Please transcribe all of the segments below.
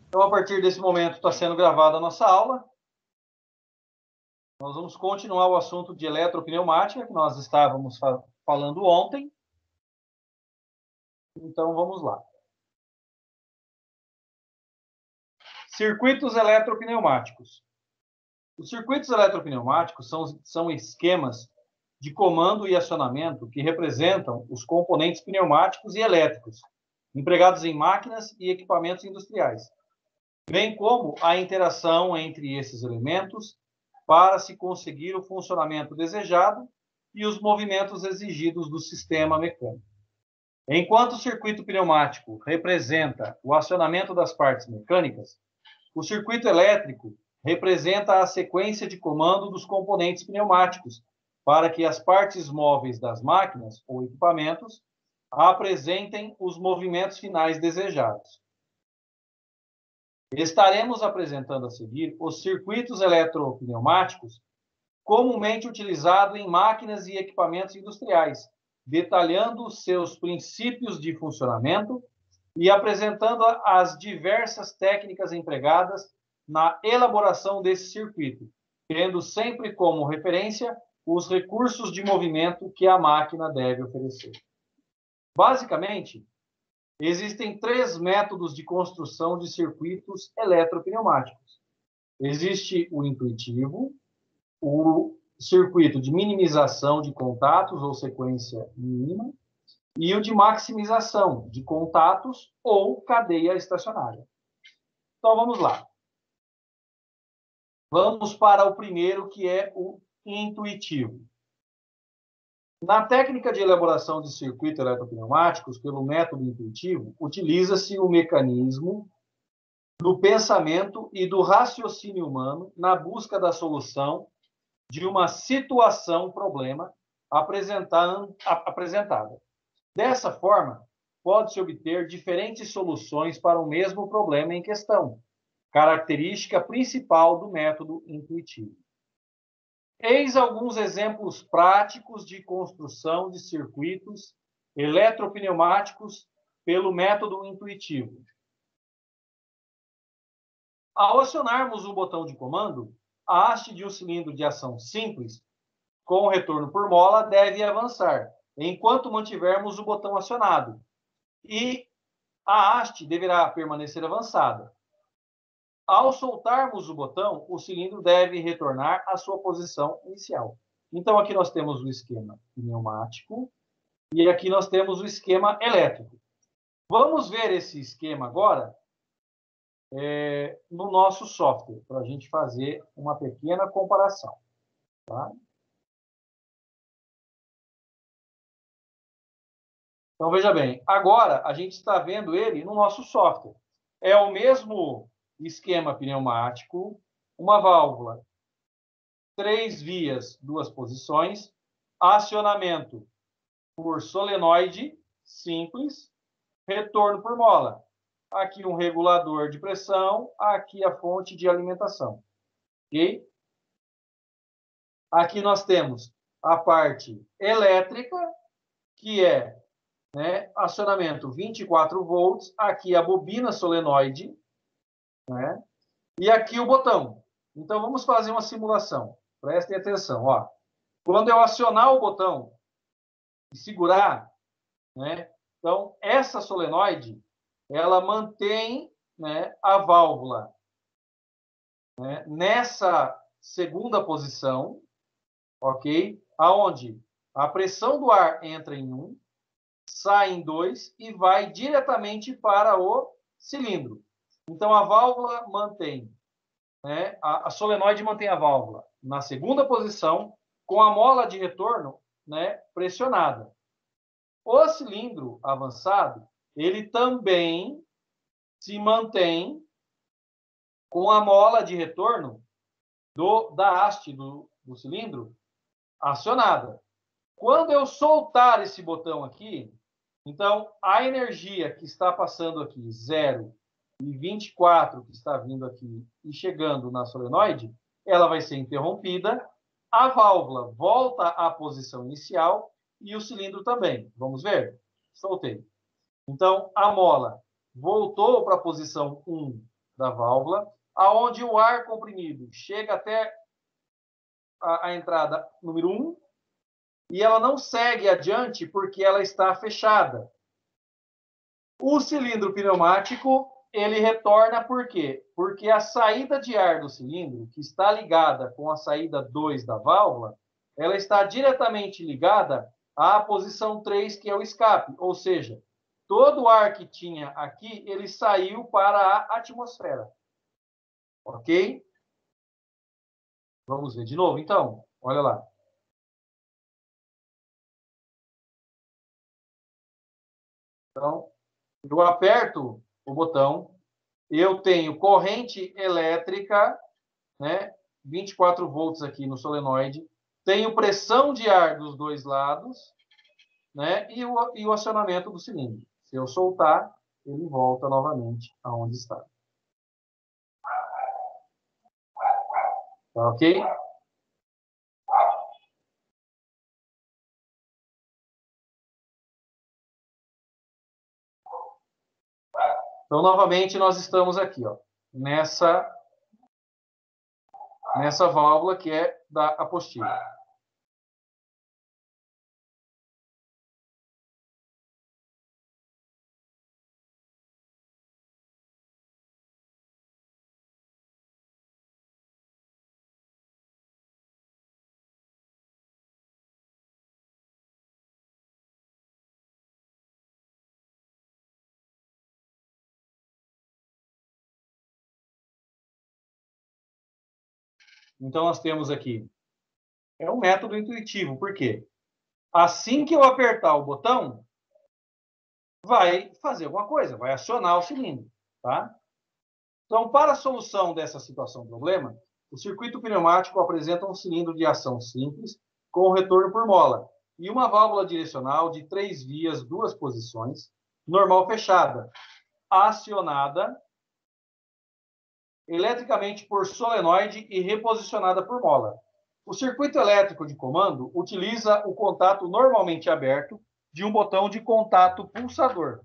Então, a partir desse momento, está sendo gravada a nossa aula. Nós vamos continuar o assunto de eletropneumática, que nós estávamos falando ontem. Então, vamos lá. Circuitos eletropneumáticos. Os circuitos eletropneumáticos são esquemas de comando e acionamento que representam os componentes pneumáticos e elétricos, empregados em máquinas e equipamentos industriais, bem como a interação entre esses elementos para se conseguir o funcionamento desejado e os movimentos exigidos do sistema mecânico. Enquanto o circuito pneumático representa o acionamento das partes mecânicas, o circuito elétrico representa a sequência de comando dos componentes pneumáticos para que as partes móveis das máquinas ou equipamentos apresentem os movimentos finais desejados. Estaremos apresentando a seguir os circuitos eletropneumáticos comumente utilizados em máquinas e equipamentos industriais, detalhando seus princípios de funcionamento e apresentando as diversas técnicas empregadas na elaboração desse circuito, tendo sempre como referência os recursos de movimento que a máquina deve oferecer. Basicamente, existem 3 métodos de construção de circuitos eletropneumáticos. Existe o intuitivo, o circuito de minimização de contatos ou sequência mínima, e o de maximização de contatos ou cadeia estacionária. Então, vamos lá. Vamos para o primeiro, que é o intuitivo. Na técnica de elaboração de circuitos eletropneumáticos, pelo método intuitivo, utiliza-se o mecanismo do pensamento e do raciocínio humano na busca da solução de uma situação-problema apresentada. Dessa forma, pode-se obter diferentes soluções para o mesmo problema em questão, característica principal do método intuitivo. Eis alguns exemplos práticos de construção de circuitos eletropneumáticos pelo método intuitivo. Ao acionarmos o botão de comando, a haste de um cilindro de ação simples, com retorno por mola, deve avançar, enquanto mantivermos o botão acionado, e a haste deverá permanecer avançada. Ao soltarmos o botão, o cilindro deve retornar à sua posição inicial. Então, aqui nós temos o esquema pneumático e aqui nós temos o esquema elétrico. Vamos ver esse esquema agora no nosso software, para a gente fazer uma pequena comparação. Tá? Então, veja bem, agora a gente está vendo ele no nosso software. É o mesmo esquema pneumático, uma válvula, 3 vias, 2 posições, acionamento por solenoide simples, retorno por mola. Aqui um regulador de pressão, aqui a fonte de alimentação. Ok? Aqui nós temos a parte elétrica, que é acionamento 24 volts, aqui a bobina solenoide, né? E aqui o botão. Então, vamos fazer uma simulação. Prestem atenção. Ó. Quando eu acionar o botão e segurar, então, essa solenoide, ela mantém a válvula nessa segunda posição, ok? Aonde a pressão do ar entra em 1, sai em 2 e vai diretamente para o cilindro. Então, a válvula mantém, a solenoide mantém a válvula na segunda posição, com a mola de retorno pressionada. O cilindro avançado, ele também se mantém com a mola de retorno da haste do cilindro acionada. Quando eu soltar esse botão aqui, então a energia que está passando aqui, 0 e 24, que está vindo aqui e chegando na solenoide, ela vai ser interrompida, a válvula volta à posição inicial e o cilindro também. Vamos ver? Soltei. Então, a mola voltou para a posição 1 da válvula, aonde o ar comprimido chega até a entrada número 1 e ela não segue adiante porque ela está fechada. O cilindro pneumático, ele retorna por quê? Porque a saída de ar do cilindro, que está ligada com a saída 2 da válvula, ela está diretamente ligada à posição 3, que é o escape. Ou seja, todo o ar que tinha aqui, ele saiu para a atmosfera. Ok? Vamos ver de novo, então. Olha lá. Então, eu aperto o botão, eu tenho corrente elétrica, né? 24 volts aqui no solenoide, tenho pressão de ar dos dois lados, né? E o acionamento do cilindro. Se eu soltar, ele volta novamente aonde está. Tá ok? Então, novamente, nós estamos aqui, ó, nessa válvula que é da apostila. Então, nós temos aqui, é um método intuitivo, por quê? Assim que eu apertar o botão, vai fazer alguma coisa, vai acionar o cilindro, tá? Então, para a solução dessa situação problema, o circuito pneumático apresenta um cilindro de ação simples com retorno por mola e uma válvula direcional de 3 vias, 2 posições, normal fechada, acionada eletricamente por solenoide e reposicionada por mola. O circuito elétrico de comando utiliza o contato normalmente aberto de um botão de contato pulsador.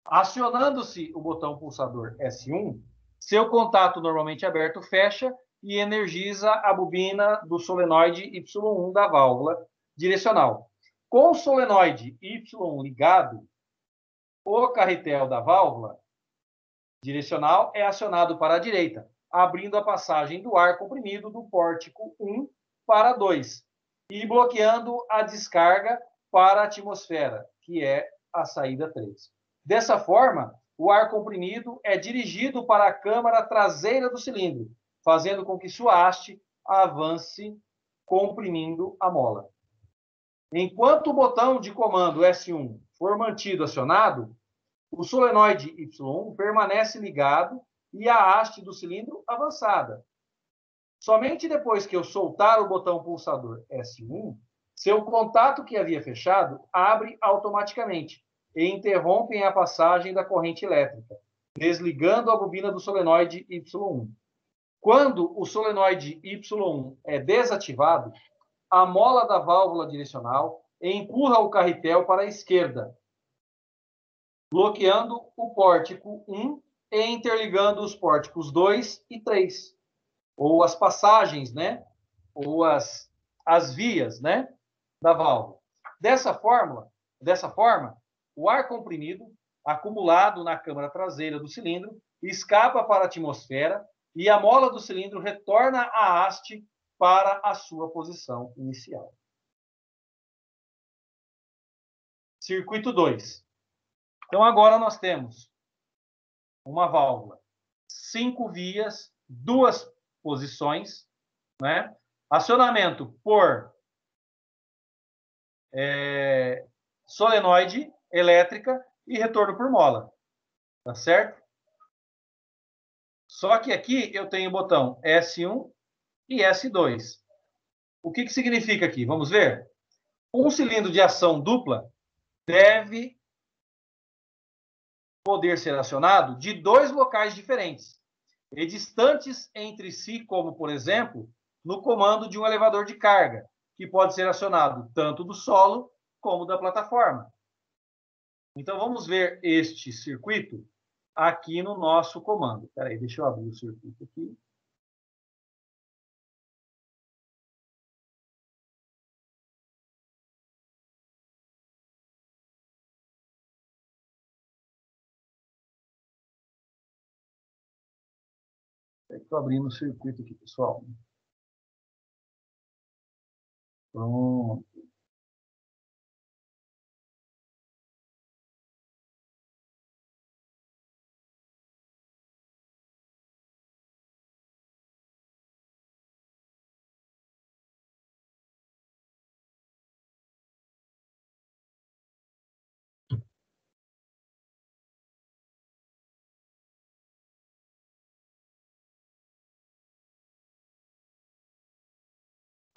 Acionando-se o botão pulsador S1, seu contato normalmente aberto fecha e energiza a bobina do solenoide Y1 da válvula direcional. Com o solenoide Y1 ligado, o carretel da válvula direcional é acionado para a direita, abrindo a passagem do ar comprimido do pórtico 1 para 2 e bloqueando a descarga para a atmosfera, que é a saída 3. Dessa forma, o ar comprimido é dirigido para a câmara traseira do cilindro, fazendo com que sua haste avance comprimindo a mola. Enquanto o botão de comando S1 for mantido acionado, o solenoide Y1 permanece ligado e a haste do cilindro avançada. Somente depois que eu soltar o botão pulsador S1, seu contato que havia fechado abre automaticamente e interrompem a passagem da corrente elétrica, desligando a bobina do solenoide Y1. Quando o solenoide Y1 é desativado, a mola da válvula direcional empurra o carretel para a esquerda, bloqueando o pórtico 1 e interligando os pórticos 2 e 3, ou as passagens, né? Ou as vias, né? Da válvula. Dessa forma, o ar comprimido acumulado na câmara traseira do cilindro escapa para a atmosfera e a mola do cilindro retorna à haste para a sua posição inicial. Circuito 2. Então, agora nós temos uma válvula, 5 vias, 2 posições, né? Acionamento por solenoide, elétrica e retorno por mola, tá certo? Só que aqui eu tenho o botão S1 e S2. O que significa aqui? Vamos ver? Um cilindro de ação dupla deve poder ser acionado de 2 locais diferentes e distantes entre si, como, por exemplo, no comando de um elevador de carga, que pode ser acionado tanto do solo como da plataforma. Então, vamos ver este circuito aqui no nosso comando. Espera aí, deixa eu abrir o circuito aqui. Estou abrindo o circuito aqui, pessoal. Pronto.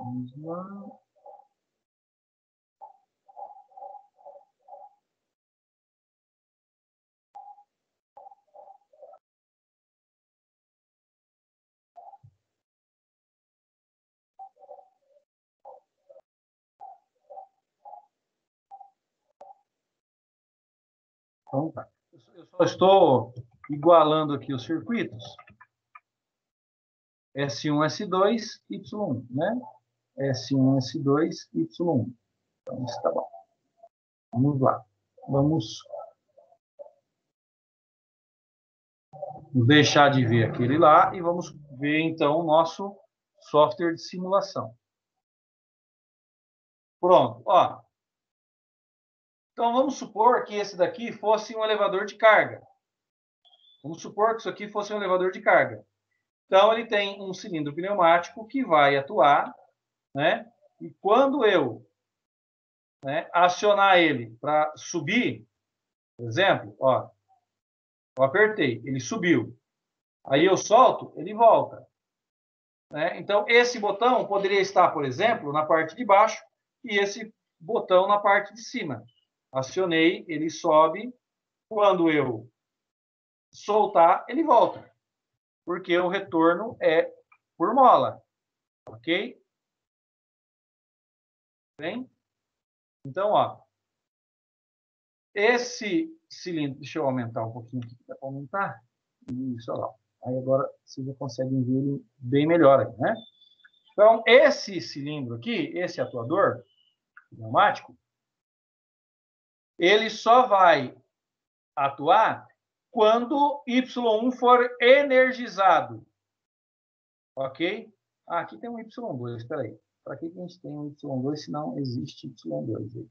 Vamos lá. Então, tá. Eu só estou igualando aqui os circuitos. S1, S2, Y1, né? S1, S2, Y1. Então, isso está bom. Vamos lá. Vamos deixar de ver aquele lá e vamos ver, então, o nosso software de simulação. Pronto. Ó. Então, vamos supor que esse daqui fosse um elevador de carga. Vamos supor que isso aqui fosse um elevador de carga. Então, ele tem um cilindro pneumático que vai atuar, né? E quando eu, né, acionar ele para subir, por exemplo, ó, eu apertei, ele subiu. Aí eu solto, ele volta. Né? Então, esse botão poderia estar, por exemplo, na parte de baixo e esse botão na parte de cima. Acionei, ele sobe. Quando eu soltar, ele volta. Porque o retorno é por mola. Ok? Bem? Então, ó. Esse cilindro... Deixa eu aumentar um pouquinho aqui. Dá para aumentar? Isso, olha lá. Aí agora vocês já conseguem ver ele bem melhor aí, né? Então, esse cilindro aqui, esse atuador pneumático, ele só vai atuar quando Y1 for energizado. Ok? Ah, aqui tem um Y2, espera aí. Para que a gente tem um Y2 se não existe Y2 aí?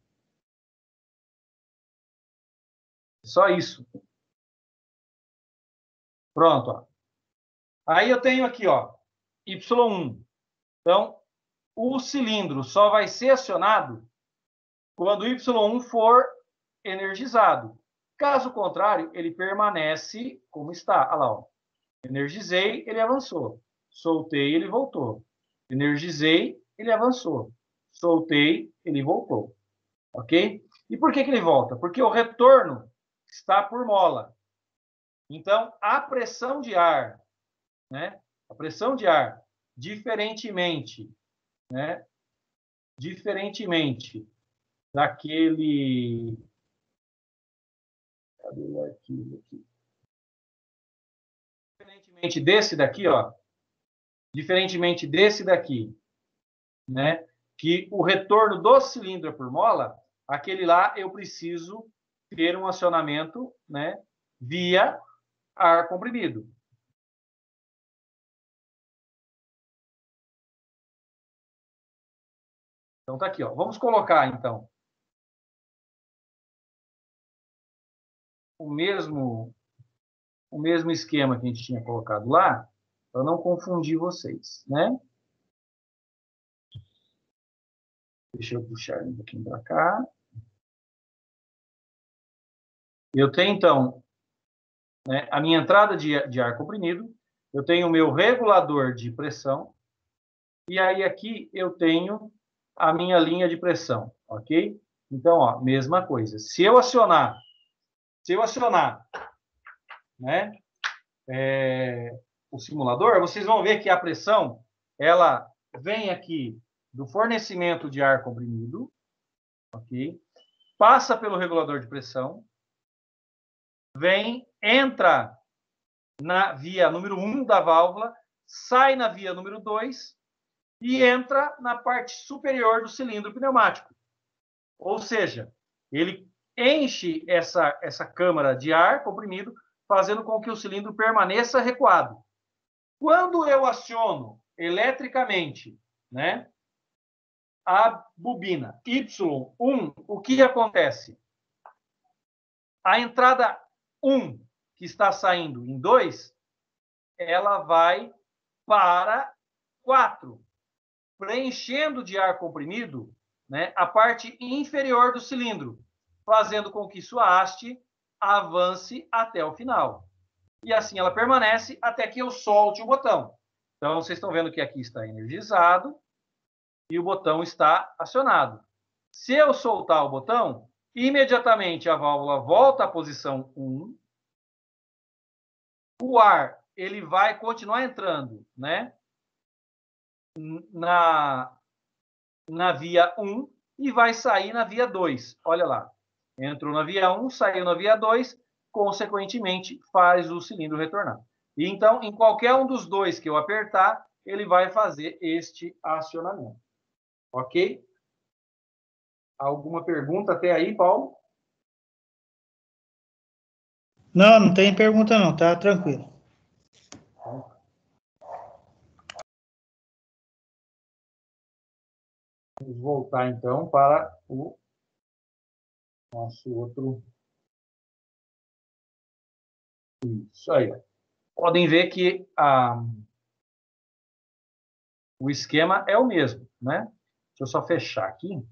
Só isso. Pronto. Ó. Aí eu tenho aqui, ó, Y1. Então, o cilindro só vai ser acionado quando o Y1 for energizado. Caso contrário, ele permanece como está. Olha lá, ó. Energizei, ele avançou. Soltei, ele voltou. Energizei, ele avançou. Soltei, ele voltou. Ok? E por que ele volta? Porque o retorno está por mola. Então, a pressão de ar, né? A pressão de ar, diferentemente, né? Diferentemente daquele... Cadê o arquivo aqui? Diferentemente desse daqui, ó. Diferentemente desse daqui, né? Que o retorno do cilindro é por mola, aquele lá eu preciso ter um acionamento, né? Via ar comprimido. Então tá aqui, ó. Vamos colocar então o mesmo esquema que a gente tinha colocado lá, para não confundir vocês, né? Deixa eu puxar um pouquinho para cá. Eu tenho então, né, a minha entrada de ar comprimido, eu tenho o meu regulador de pressão, e aí aqui eu tenho a minha linha de pressão, ok? Então, ó, mesma coisa. Se eu acionar, né, o simulador, vocês vão ver que a pressão, ela vem aqui do fornecimento de ar comprimido, ok? Passa pelo regulador de pressão, vem entra na via número 1 da válvula, sai na via número 2 e entra na parte superior do cilindro pneumático. Ou seja, ele enche essa câmara de ar comprimido, fazendo com que o cilindro permaneça recuado. Quando eu aciono eletricamente, né, a bobina Y1, o que acontece? A entrada 1, que está saindo em 2, ela vai para 4, preenchendo de ar comprimido, né, a parte inferior do cilindro, fazendo com que sua haste avance até o final. E assim ela permanece até que eu solte o botão. Então, vocês estão vendo que aqui está energizado e o botão está acionado. Se eu soltar o botão, imediatamente a válvula volta à posição 1. O ar ele vai continuar entrando, né, na via 1 e vai sair na via 2. Olha lá. Entrou na via 1, saiu na via 2, consequentemente, faz o cilindro retornar. E então, em qualquer um dos dois que eu apertar, ele vai fazer este acionamento. Ok? Alguma pergunta até aí, Paulo? Não, não tem pergunta não, tá tranquilo. Vamos voltar, então, para o nosso outro... Isso aí. Podem ver que o esquema é o mesmo, né? Deixa eu só fechar aqui.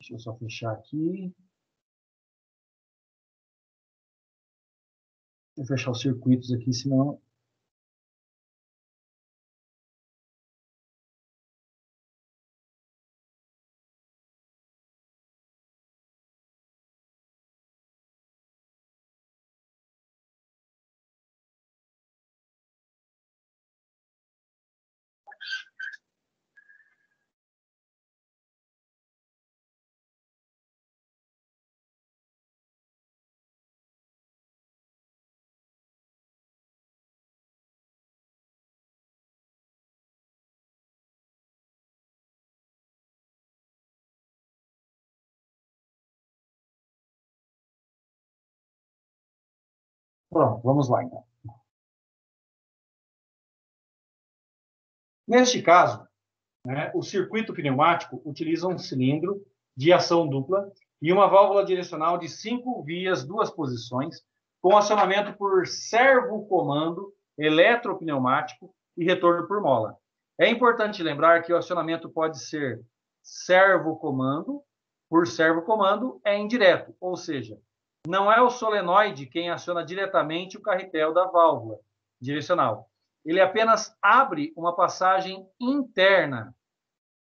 Deixa eu só fechar aqui. Vou fechar os circuitos aqui, senão... Pronto, vamos lá, então. Neste caso, né, o circuito pneumático utiliza um cilindro de ação dupla e uma válvula direcional de 5 vias, 2 posições, com acionamento por servo-comando eletropneumático e retorno por mola. É importante lembrar que o acionamento pode ser servo-comando, por servo-comando é indireto, ou seja, não é o solenoide quem aciona diretamente o carretel da válvula direcional. Ele apenas abre uma passagem interna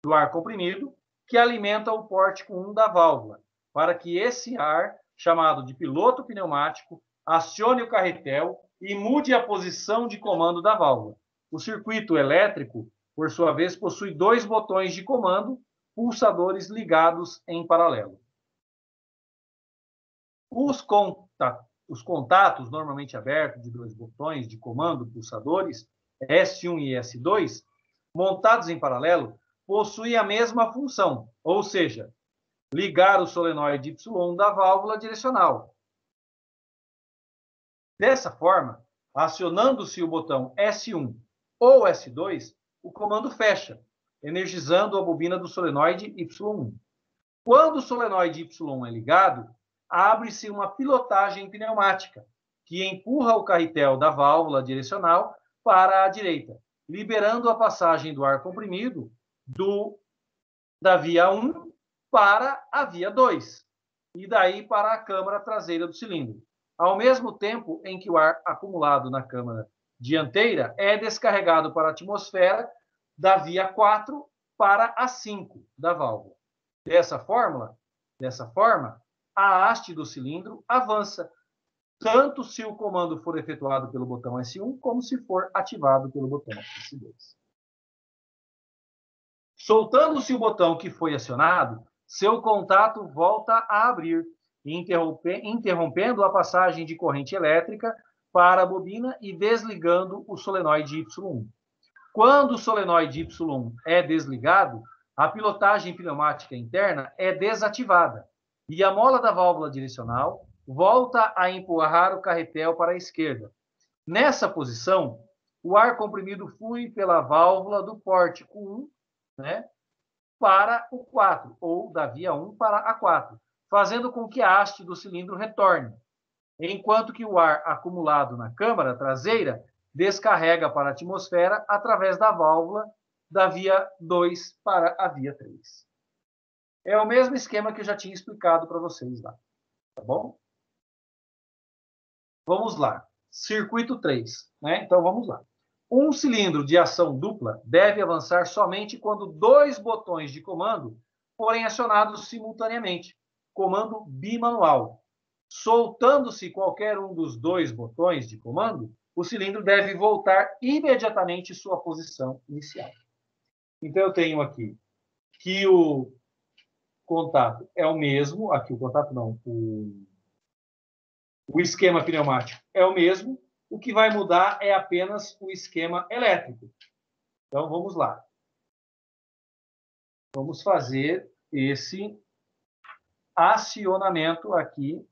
do ar comprimido que alimenta o pórtico 1 da válvula, para que esse ar, chamado de piloto pneumático, acione o carretel e mude a posição de comando da válvula. O circuito elétrico, por sua vez, possui 2 botões de comando, pulsadores ligados em paralelo. Os contatos, normalmente abertos, de 2 botões de comando, pulsadores, S1 e S2, montados em paralelo, possuem a mesma função, ou seja, ligar o solenoide Y da válvula direcional. Dessa forma, acionando-se o botão S1 ou S2, o comando fecha, energizando a bobina do solenoide Y1. Quando o solenoide Y é ligado, abre-se uma pilotagem pneumática, que empurra o carretel da válvula direcional para a direita, liberando a passagem do ar comprimido da via 1 para a via 2, e daí para a câmara traseira do cilindro, ao mesmo tempo em que o ar acumulado na câmara dianteira é descarregado para a atmosfera da via 4 para a 5 da válvula. Dessa forma, a haste do cilindro avança, tanto se o comando for efetuado pelo botão S1, como se for ativado pelo botão S2. Soltando-se o botão que foi acionado, seu contato volta a abrir, interrompendo a passagem de corrente elétrica para a bobina e desligando o solenoide Y1. Quando o solenoide Y1 é desligado, a pilotagem pneumática interna é desativada e a mola da válvula direcional volta a empurrar o carretel para a esquerda. Nessa posição, o ar comprimido flui pela válvula do pórtico 1, né, para o 4, ou da via 1 para a 4, fazendo com que a haste do cilindro retorne, enquanto que o ar acumulado na câmara traseira descarrega para a atmosfera através da válvula da via 2 para a via 3. É o mesmo esquema que eu já tinha explicado para vocês lá, tá bom? Vamos lá. Circuito 3, né? Então, vamos lá. Um cilindro de ação dupla deve avançar somente quando dois botões de comando forem acionados simultaneamente, comando bimanual. Soltando-se qualquer um dos dois botões de comando, o cilindro deve voltar imediatamente sua posição inicial. Então, eu tenho aqui que o contato é o mesmo, aqui o contato não, o esquema pneumático é o mesmo, o que vai mudar é apenas o esquema elétrico. Então, vamos lá. Vamos fazer esse acionamento aqui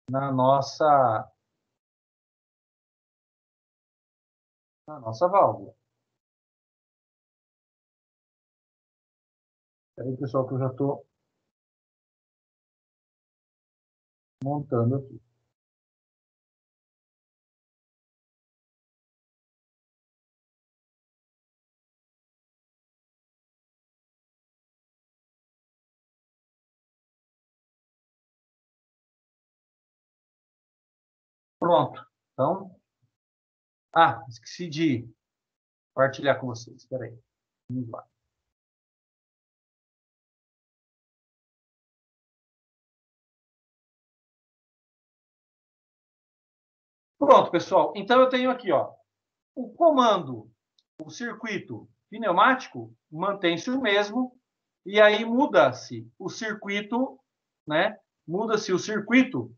na nossa válvula. Espera aí, pessoal, que eu já estou montando aqui. Pronto. Então, esqueci de partilhar com vocês. Espera aí. Vamos lá. Pronto, pessoal. Então, eu tenho aqui, ó, o comando, o circuito pneumático mantém-se o mesmo, e aí muda-se o circuito, né? Muda-se o circuito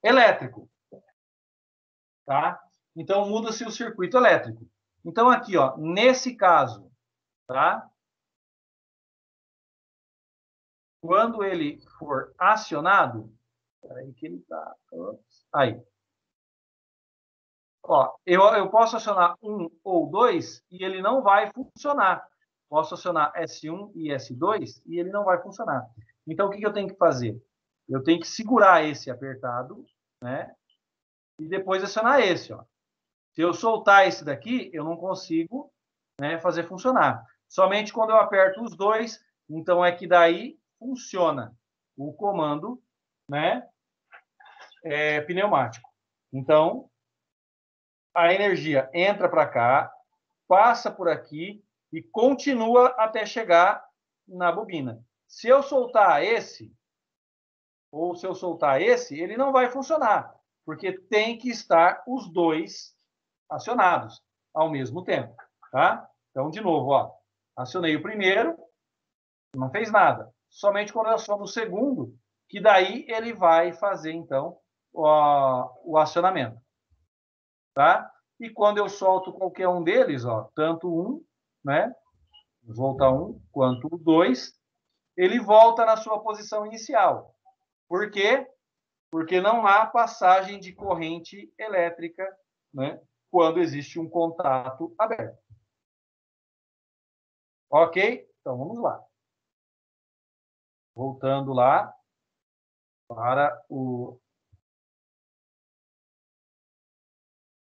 elétrico, tá? Então, muda-se o circuito elétrico. Então, aqui, ó, nesse caso, tá? Quando ele for acionado, peraí que ele tá... Aí. Ó, eu posso acionar 1 ou 2 e ele não vai funcionar. Posso acionar S1 e S2 e ele não vai funcionar. Então, o que eu tenho que fazer? Eu tenho que segurar esse apertado, né? E depois acionar esse, ó. Se eu soltar esse daqui, eu não consigo, né, fazer funcionar. Somente quando eu aperto os dois, então é que daí funciona o comando, né, pneumático. Então, a energia entra para cá, passa por aqui e continua até chegar na bobina. Se eu soltar esse, ou se eu soltar esse, ele não vai funcionar, porque tem que estar os dois acionados ao mesmo tempo, tá? Então, de novo, ó, acionei o primeiro, não fez nada. Somente quando eu aciono o segundo, que daí ele vai fazer, então, o acionamento. Tá? E quando eu solto qualquer um deles, ó, tanto um, né, volta um, quanto o 2, ele volta na sua posição inicial. Por quê? Porque não há passagem de corrente elétrica, né, quando existe um contato aberto. Ok? Então, vamos lá. Voltando lá para o...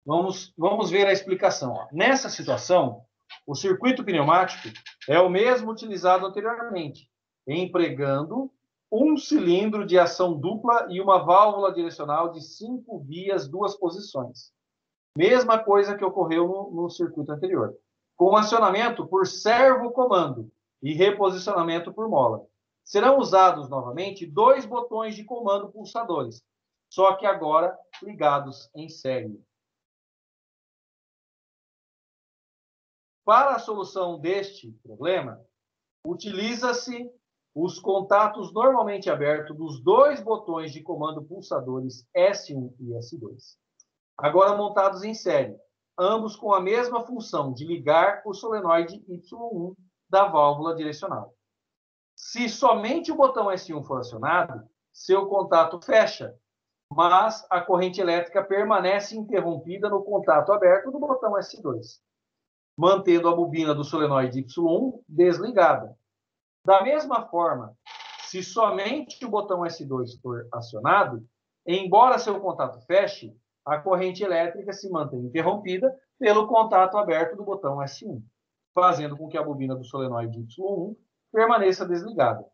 Vamos ver a explicação. Ó. Nessa situação, o circuito pneumático é o mesmo utilizado anteriormente, empregando um cilindro de ação dupla e uma válvula direcional de 5 vias, 2 posições. Mesma coisa que ocorreu no circuito anterior. Com acionamento por servo-comando, e reposicionamento por mola. Serão usados novamente 2 botões de comando pulsadores, só que agora ligados em série. Para a solução deste problema, utiliza-se os contatos normalmente abertos dos 2 botões de comando pulsadores S1 e S2, agora montados em série, ambos com a mesma função de ligar o solenoide Y1 da válvula direcional. Se somente o botão S1 for acionado, seu contato fecha, mas a corrente elétrica permanece interrompida no contato aberto do botão S2, mantendo a bobina do solenoide Y1 desligada. Da mesma forma, se somente o botão S2 for acionado, embora seu contato feche, a corrente elétrica se mantém interrompida pelo contato aberto do botão S1, fazendo com que a bobina do solenoide Y1 permaneça desligada.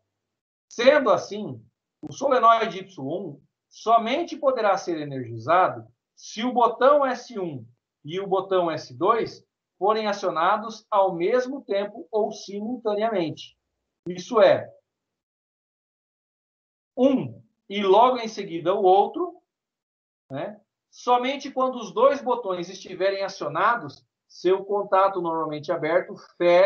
Sendo assim, o solenoide Y1 somente poderá ser energizado se o botão S1 e o botão S2 forem acionados ao mesmo tempo ou simultaneamente. Isso é, um e logo em seguida o outro, né? Somente quando os 2 botões estiverem acionados, seu contato normalmente aberto,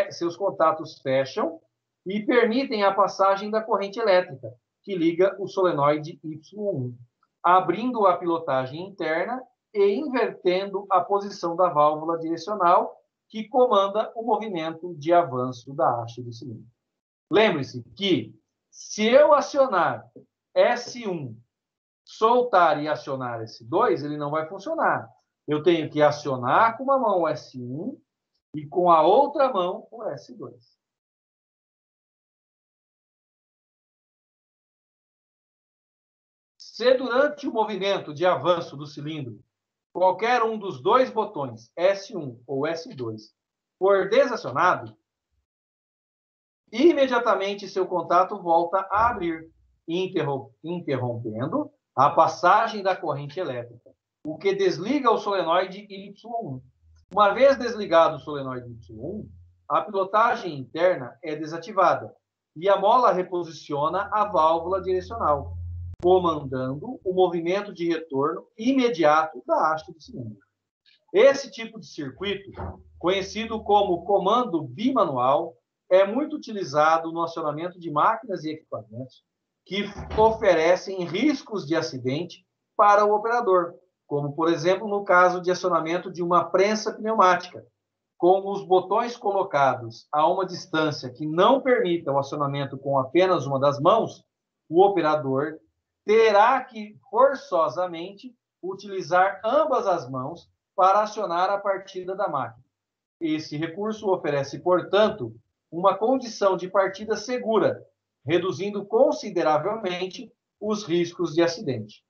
seus contatos fecham e permitem a passagem da corrente elétrica, que liga o solenoide Y1, abrindo a pilotagem interna e invertendo a posição da válvula direcional, que comanda o movimento de avanço da haste do cilindro. Lembre-se que, se eu acionar S1, soltar e acionar S2, ele não vai funcionar. Eu tenho que acionar com uma mão o S1 e com a outra mão o S2. Se durante o movimento de avanço do cilindro, qualquer um dos 2 botões, S1 ou S2, for desacionado, imediatamente seu contato volta a abrir, interrompendo a passagem da corrente elétrica, o que desliga o solenoide Y1. Uma vez desligado o solenoide Y1, a pilotagem interna é desativada e a mola reposiciona a válvula direcional, comandando o movimento de retorno imediato da haste do cilindro. Esse tipo de circuito, conhecido como comando bimanual, é muito utilizado no acionamento de máquinas e equipamentos que oferecem riscos de acidente para o operador, como, por exemplo, no caso de acionamento de uma prensa pneumática, com os botões colocados a uma distância que não permita o acionamento com apenas uma das mãos, o operador terá que, forçosamente, utilizar ambas as mãos para acionar a partida da máquina. Esse recurso oferece, portanto, uma condição de partida segura, reduzindo consideravelmente os riscos de acidente.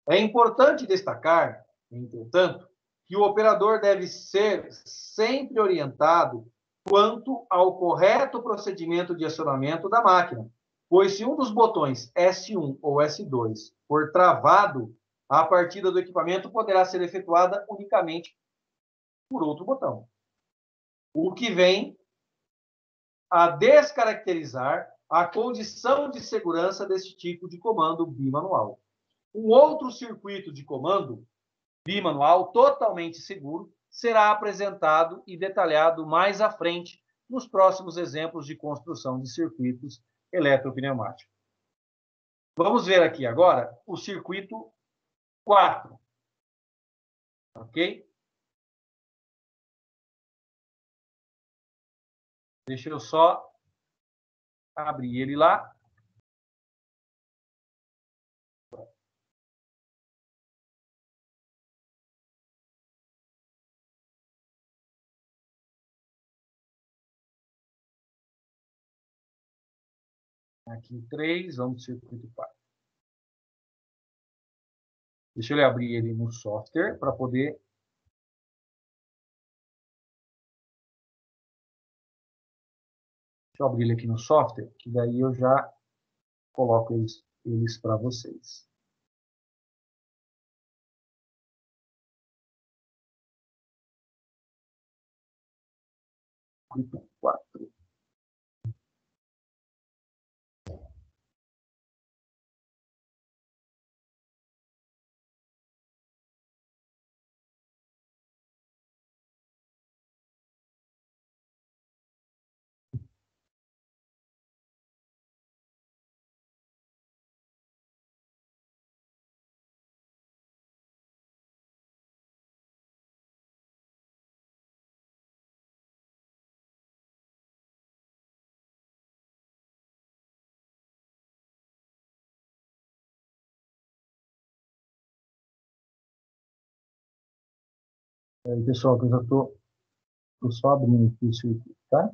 É importante destacar, entretanto, que o operador deve ser sempre orientado quanto ao correto procedimento de acionamento da máquina, pois se um dos botões S1 ou S2 for travado, a partida do equipamento poderá ser efetuada unicamente por outro botão, o que vem a descaracterizar a condição de segurança desse tipo de comando bimanual. Um outro circuito de comando bimanual totalmente seguro será apresentado e detalhado mais à frente nos próximos exemplos de construção de circuitos eletropneumáticos. Vamos ver aqui agora o circuito 4. Ok? Deixa eu só abrir ele lá. Aqui 3, vamos para o circuito 4. Deixa eu abrir ele no software para poder... Deixa eu abrir ele aqui no software, que daí eu já coloco eles para vocês. circuito 4. Aí, pessoal, que eu já estou só abrindo aqui o circuito, tá?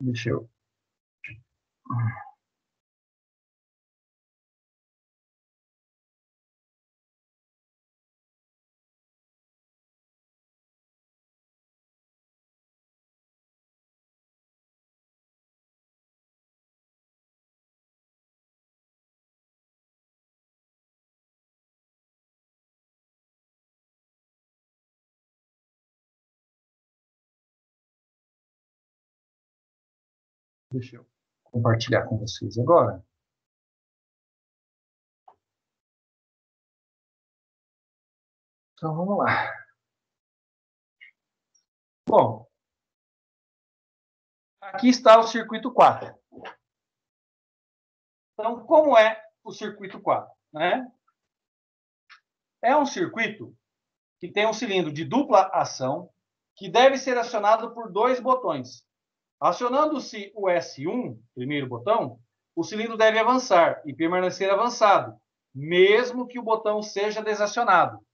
Deixa eu. Deixa eu compartilhar com vocês agora. Então, vamos lá. Bom, aqui está o circuito 4. Então, como é o circuito 4? Né? É um circuito que tem um cilindro de dupla ação que deve ser acionado por 2 botões. Acionando-se o S1, primeiro botão, o cilindro deve avançar e permanecer avançado, mesmo que o botão seja desacionado.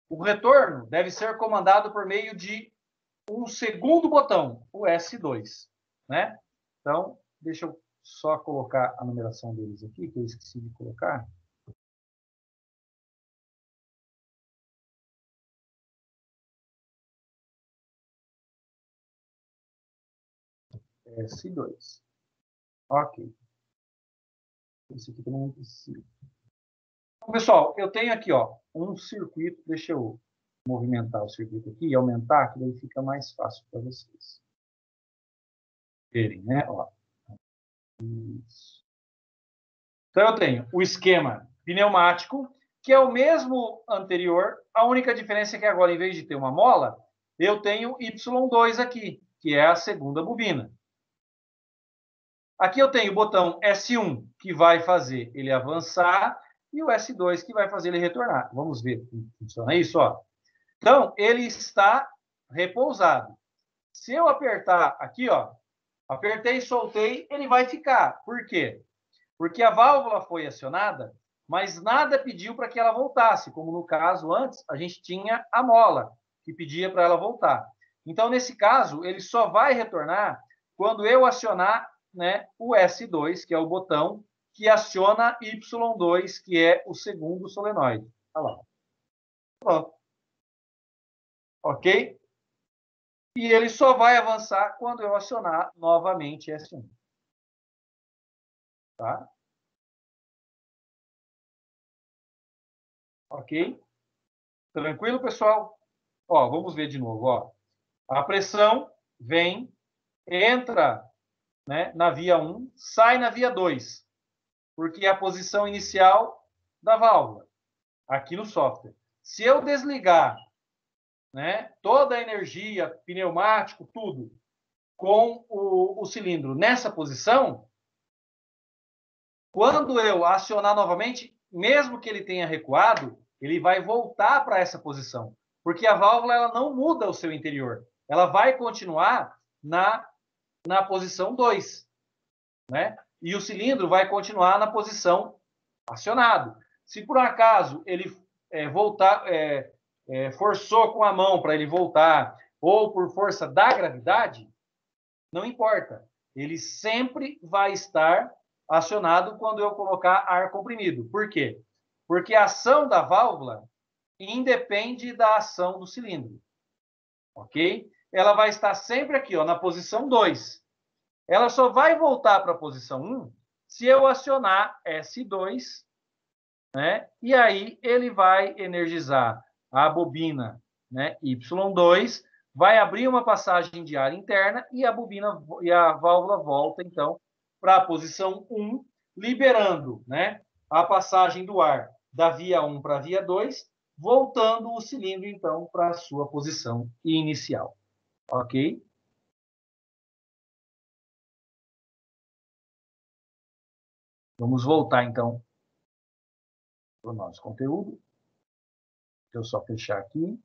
O retorno deve ser comandado por meio de um segundo botão, o S2. Né? Então, deixa eu só colocar a numeração deles aqui, que eu esqueci de colocar. S2. Ok. Isso aqui também não precisa. Então, pessoal, eu tenho aqui um circuito. Deixa eu movimentar o circuito aqui e aumentar, que daí fica mais fácil para vocês verem, né? Ó. Isso. Então, eu tenho o esquema pneumático, que é o mesmo anterior. A única diferença é que agora, em vez de ter uma mola, eu tenho Y2 aqui, que é a segunda bobina. Aqui eu tenho o botão S1, que vai fazer ele avançar, e o S2, que vai fazer ele retornar. Vamos ver como funciona isso. Ó. Então, ele está repousado. Se eu apertar aqui, ó, apertei e soltei, ele vai ficar. Por quê? Porque a válvula foi acionada, mas nada pediu para que ela voltasse. Como no caso antes, a gente tinha a mola, que pedia para ela voltar. Então, nesse caso, ele só vai retornar quando eu acionar, né, o S2, que é o botão que aciona Y2, que é o segundo solenoide. Olha lá. Pronto. Ok? E ele só vai avançar quando eu acionar novamente S1. Tá? Ok? Tranquilo, pessoal? Ó, vamos ver de novo. Ó. A pressão vem, entra, né, na via 1, sai na via 2, porque é a posição inicial da válvula, aqui no software. Se eu desligar, né, toda a energia, pneumático, tudo, com o cilindro nessa posição, quando eu acionar novamente, mesmo que ele tenha recuado, ele vai voltar para essa posição, porque a válvula ela não muda o seu interior. Ela vai continuar na posição 2, né? E o cilindro vai continuar na posição acionado. Se por acaso ele forçou com a mão para ele voltar, ou por força da gravidade, não importa. Ele sempre vai estar acionado quando eu colocar ar comprimido. Por quê? Porque a ação da válvula independe da ação do cilindro. Ok? Ela vai estar sempre aqui, ó, na posição 2. Ela só vai voltar para a posição 1 se eu acionar S2, né? E aí ele vai energizar a bobina, né, Y2, vai abrir uma passagem de ar interna e a bobina e a válvula volta, então, para a posição 1, liberando, né, a passagem do ar da via 1 para a via 2, voltando o cilindro, então, para a sua posição inicial. Ok? Vamos voltar, então, para o nosso conteúdo. Deixa eu só fechar aqui.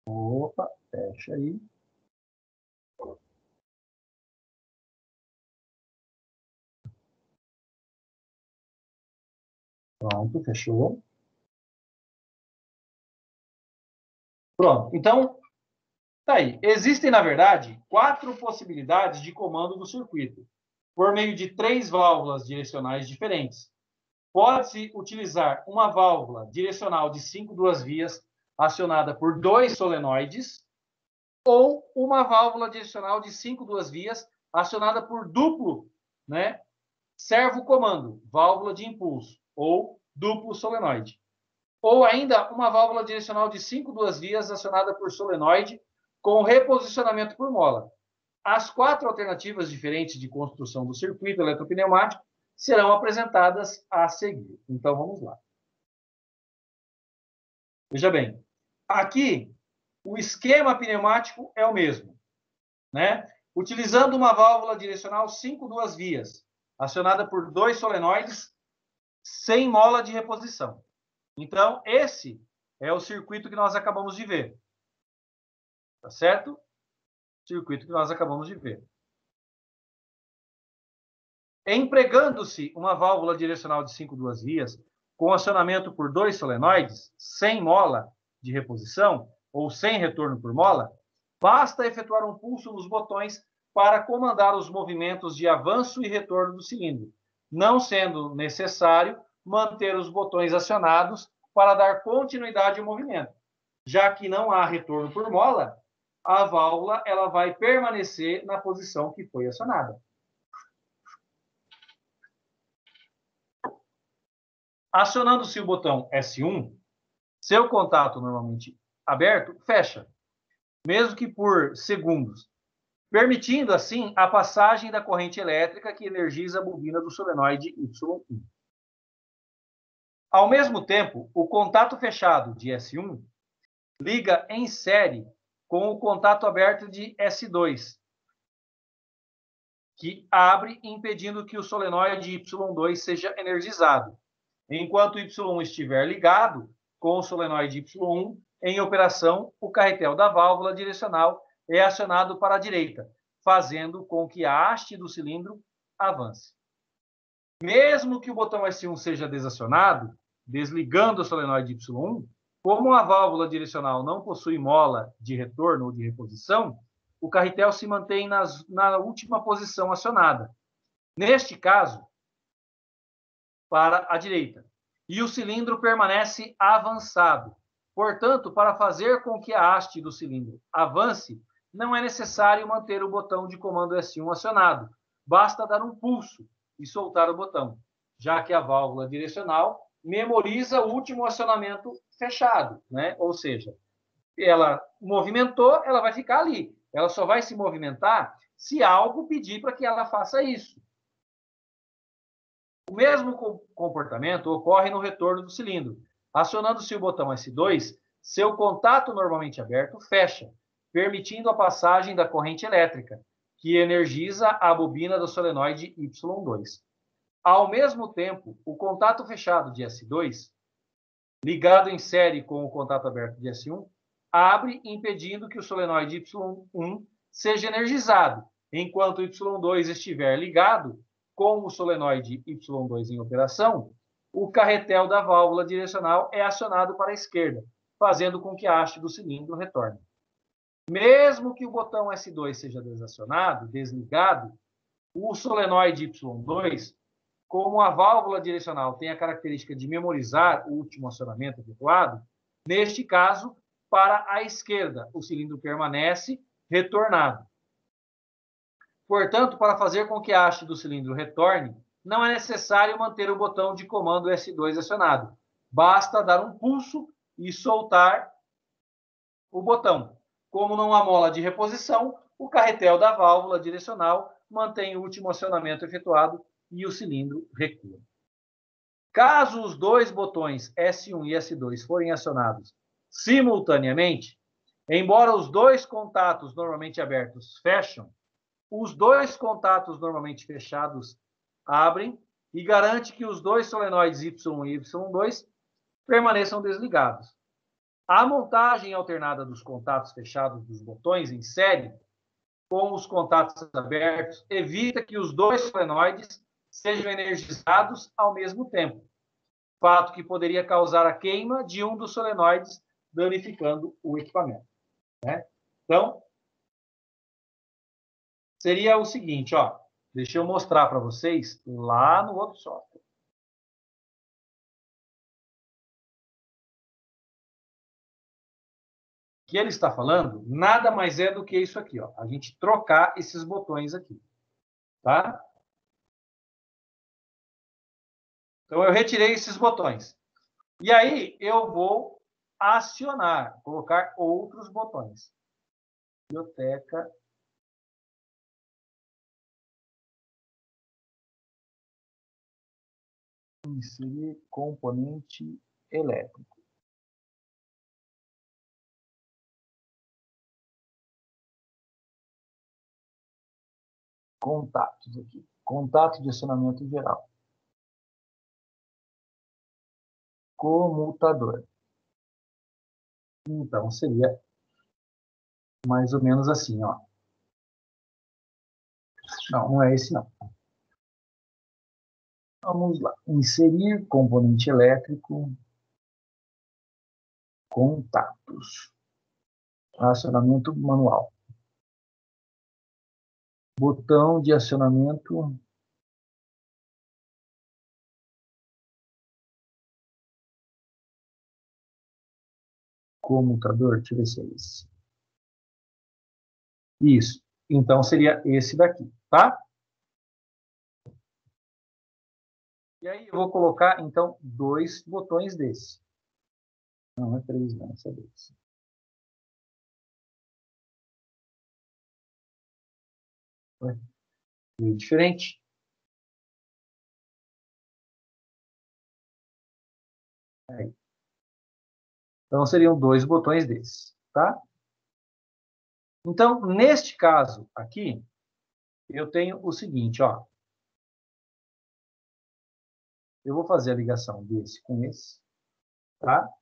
Opa, fecha aí. Pronto, fechou. Pronto. Então, tá aí. Existem, na verdade, 4 possibilidades de comando do circuito, por meio de 3 válvulas direcionais diferentes. Pode-se utilizar uma válvula direcional de 5 duas vias, acionada por 2 solenoides, ou uma válvula direcional de 5 duas vias, acionada por duplo, né, servo-comando, válvula de impulso, ou duplo solenoide. Ou ainda uma válvula direcional de 5 duas vias, acionada por solenoide, com reposicionamento por mola. As 4 alternativas diferentes de construção do circuito eletropneumático serão apresentadas a seguir. Então, vamos lá. Veja bem, aqui o esquema pneumático é o mesmo, né? Utilizando uma válvula direcional 5 duas vias, acionada por 2 solenoides, sem mola de reposição. Então, esse é o circuito que nós acabamos de ver. Tá certo? Circuito que nós acabamos de ver. Empregando-se uma válvula direcional de 5 duas vias, com acionamento por 2 solenoides, sem mola de reposição, ou sem retorno por mola, basta efetuar um pulso nos botões para comandar os movimentos de avanço e retorno do cilindro, não sendo necessário manter os botões acionados para dar continuidade ao movimento. Já que não há retorno por mola, a válvula ela vai permanecer na posição que foi acionada. Acionando-se o botão S1, seu contato normalmente aberto fecha, mesmo que por segundos, permitindo assim a passagem da corrente elétrica que energiza a bobina do solenoide Y1. Ao mesmo tempo, o contato fechado de S1 liga em série com o contato aberto de S2, que abre impedindo que o solenoide Y2 seja energizado, enquanto o Y1 estiver ligado com o solenoide Y1 em operação, o carretel da válvula direcional é acionado para a direita, fazendo com que a haste do cilindro avance. Mesmo que o botão S1 seja desacionado, desligando o solenoide Y1, como a válvula direcional não possui mola de retorno ou de reposição, o carretel se mantém na última posição acionada. Neste caso, para a direita. E o cilindro permanece avançado. Portanto, para fazer com que a haste do cilindro avance, não é necessário manter o botão de comando S1 acionado. Basta dar um pulso e soltar o botão, já que a válvula direcional memoriza o último acionamento fechado, né? Ou seja, ela movimentou, ela vai ficar ali. Ela só vai se movimentar se algo pedir para que ela faça isso. O mesmo comportamento ocorre no retorno do cilindro. Acionando-se o botão S2, seu contato normalmente aberto fecha, permitindo a passagem da corrente elétrica, que energiza a bobina do solenoide Y2. Ao mesmo tempo, o contato fechado de S2, ligado em série com o contato aberto de S1, abre, impedindo que o solenoide Y1 seja energizado. Enquanto o Y2 estiver ligado, com o solenoide Y2 em operação, o carretel da válvula direcional é acionado para a esquerda, fazendo com que a haste do cilindro retorne. Mesmo que o botão S2 seja desacionado, desligado, o solenoide Y2, como a válvula direcional tem a característica de memorizar o último acionamento efetuado, neste caso, para a esquerda, o cilindro permanece retornado. Portanto, para fazer com que a haste do cilindro retorne, não é necessário manter o botão de comando S2 acionado. Basta dar um pulso e soltar o botão. Como não há mola de reposição, o carretel da válvula direcional mantém o último acionamento efetuado e o cilindro recua. Caso os dois botões S1 e S2 forem acionados simultaneamente, embora os dois contatos normalmente abertos fecham, os dois contatos normalmente fechados abrem e garante que os dois solenoides Y1 e Y2 permaneçam desligados. A montagem alternada dos contatos fechados dos botões em série com os contatos abertos evita que os dois solenoides sejam energizados ao mesmo tempo, fato que poderia causar a queima de um dos solenoides, danificando o equipamento. Né? Então, seria o seguinte, ó, deixa eu mostrar para vocês lá no outro software. O que ele está falando nada mais é do que isso aqui, ó, a gente trocar esses botões aqui, tá? Então, eu retirei esses botões. E aí, eu vou acionar, colocar outros botões. Biblioteca. Inserir componente elétrico. Contatos aqui. Contato de acionamento geral. Comutador. Então, seria mais ou menos assim, ó. Não, não é esse não. Vamos lá. Inserir componente elétrico. Contatos. Acionamento manual. Botão de acionamento. Comutador, deixa eu ver se é esse. Isso. Então, seria esse daqui, tá? E aí, eu vou colocar, então, dois botões desse. Não, é 3, não, esse é 2. Meio diferente. Aí. Então, seriam dois botões desses, tá? Então, neste caso aqui, eu tenho o seguinte, ó. Eu vou fazer a ligação desse com esse, tá?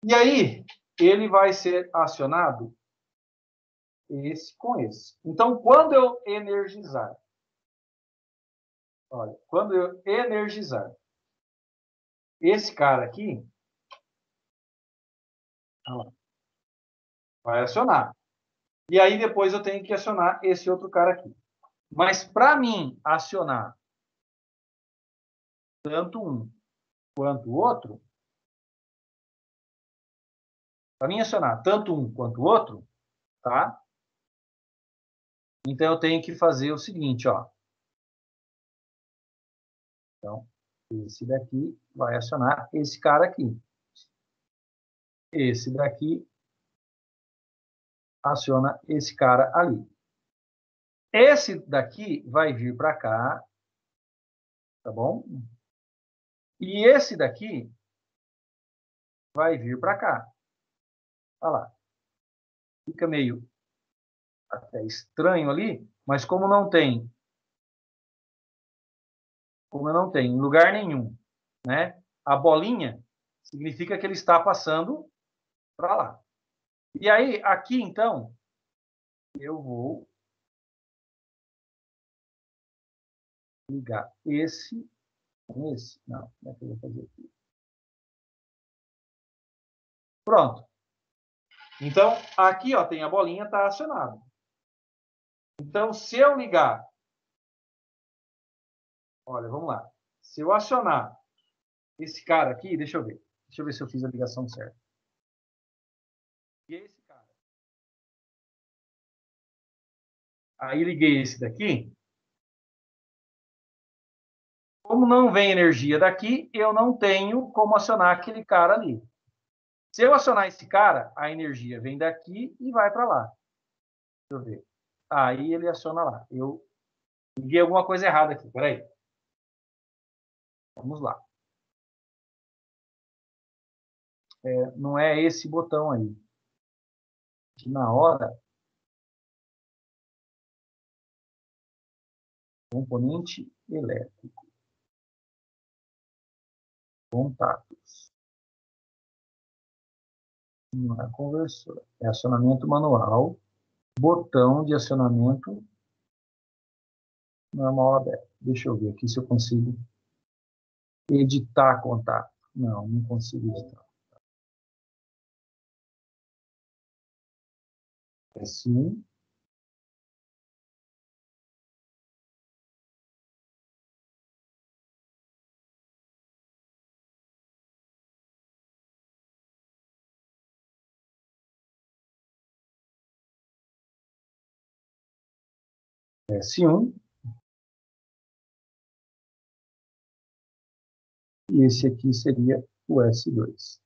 E aí, ele vai ser acionado esse com esse. Então, quando eu energizar, olha, quando eu energizar esse cara aqui, ó, vai acionar. E aí, depois eu tenho que acionar esse outro cara aqui. Mas, para mim acionar tanto um quanto o outro, para mim acionar tanto um quanto o outro, tá? Então, eu tenho que fazer o seguinte, ó. Então, esse daqui vai acionar esse cara aqui. Esse daqui aciona esse cara ali. Esse daqui vai vir para cá, tá bom? E esse daqui vai vir para cá. Olha lá. Fica meio até estranho ali, mas como não tem em lugar nenhum, né? A bolinha significa que ele está passando para lá. E aí, aqui, então, eu vou ligar esse com esse. Não, como é que eu vou fazer aqui? Pronto. Então, aqui, ó, tem a bolinha, está acionada. Então, se eu ligar... Olha, vamos lá. Se eu acionar esse cara aqui, deixa eu ver. Deixa eu ver se eu fiz a ligação certa. E esse cara. Aí liguei esse daqui. Como não vem energia daqui, eu não tenho como acionar aquele cara ali. Se eu acionar esse cara, a energia vem daqui e vai para lá. Deixa eu ver. Aí ele aciona lá. Eu liguei alguma coisa errada aqui. Peraí. Vamos lá. Não é esse botão aí. Que na hora... Componente elétrico. Contatos. Não é conversor. É acionamento manual. Botão de acionamento normal aberto. Deixa eu ver aqui se eu consigo editar contato. Não, não consigo editar. S1. S1. E esse aqui seria o S2.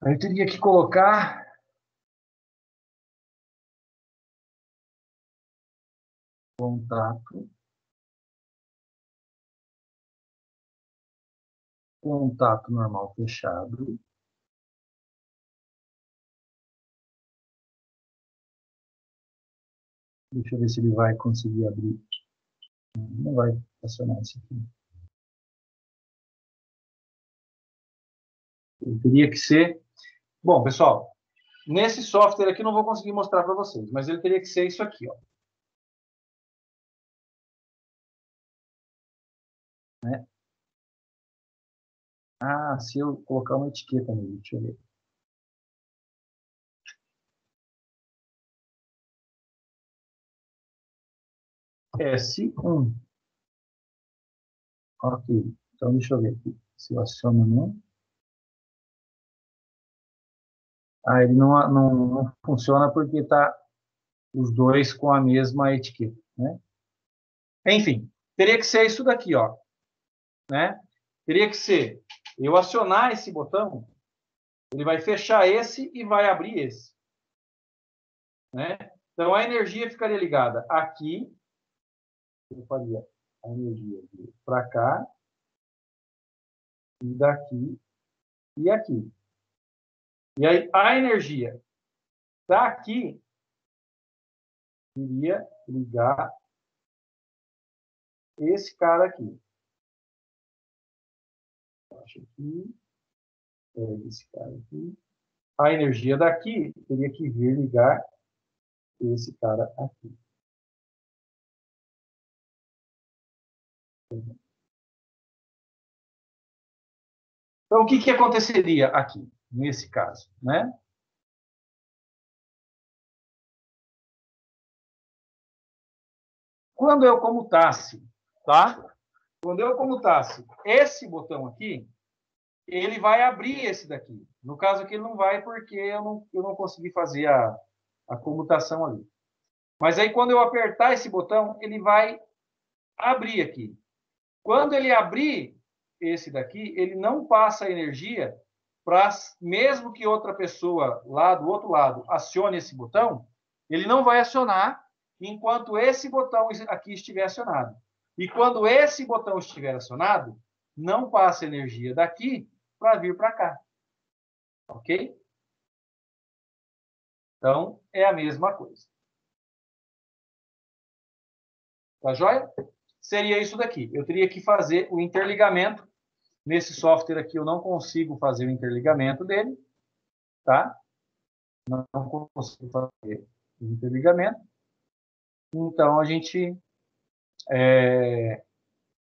Aí eu teria que colocar contato, contato normal fechado. Deixa eu ver se ele vai conseguir abrir. Não vai acionar esse aqui. Ele teria que ser... Bom, pessoal, nesse software aqui eu não vou conseguir mostrar para vocês, mas ele teria que ser isso aqui, ó. Né? Ah, se eu colocar uma etiqueta nele, deixa eu ver. S1. Ok. Então, deixa eu ver aqui. Se eu aciono no... Ah, ele não funciona porque está os dois com a mesma etiqueta, né? Enfim, teria que ser isso daqui, ó. Né? Teria que ser eu acionar esse botão, ele vai fechar esse e vai abrir esse. Né? Então, a energia ficaria ligada aqui. Eu faria a energia para cá, e daqui, e aqui. E aí, a energia daqui iria ligar esse cara aqui. Acho que esse cara aqui. A energia daqui teria que vir ligar esse cara aqui. Então, o que aconteceria aqui, nesse caso? Né? Quando eu comutasse, tá? Quando eu comutasse esse botão aqui, ele vai abrir esse daqui. No caso aqui, ele não vai porque eu não consegui fazer a comutação ali. Mas aí, quando eu apertar esse botão, ele vai abrir aqui. Quando ele abrir esse daqui, ele não passa energia para, mesmo que outra pessoa lá do outro lado acione esse botão, ele não vai acionar enquanto esse botão aqui estiver acionado. E quando esse botão estiver acionado, não passa energia daqui para vir para cá. Ok? Então, é a mesma coisa. Tá joia? Seria isso daqui. Eu teria que fazer o interligamento. Nesse software aqui eu não consigo fazer o interligamento dele, tá? Não consigo fazer o interligamento. Então, a gente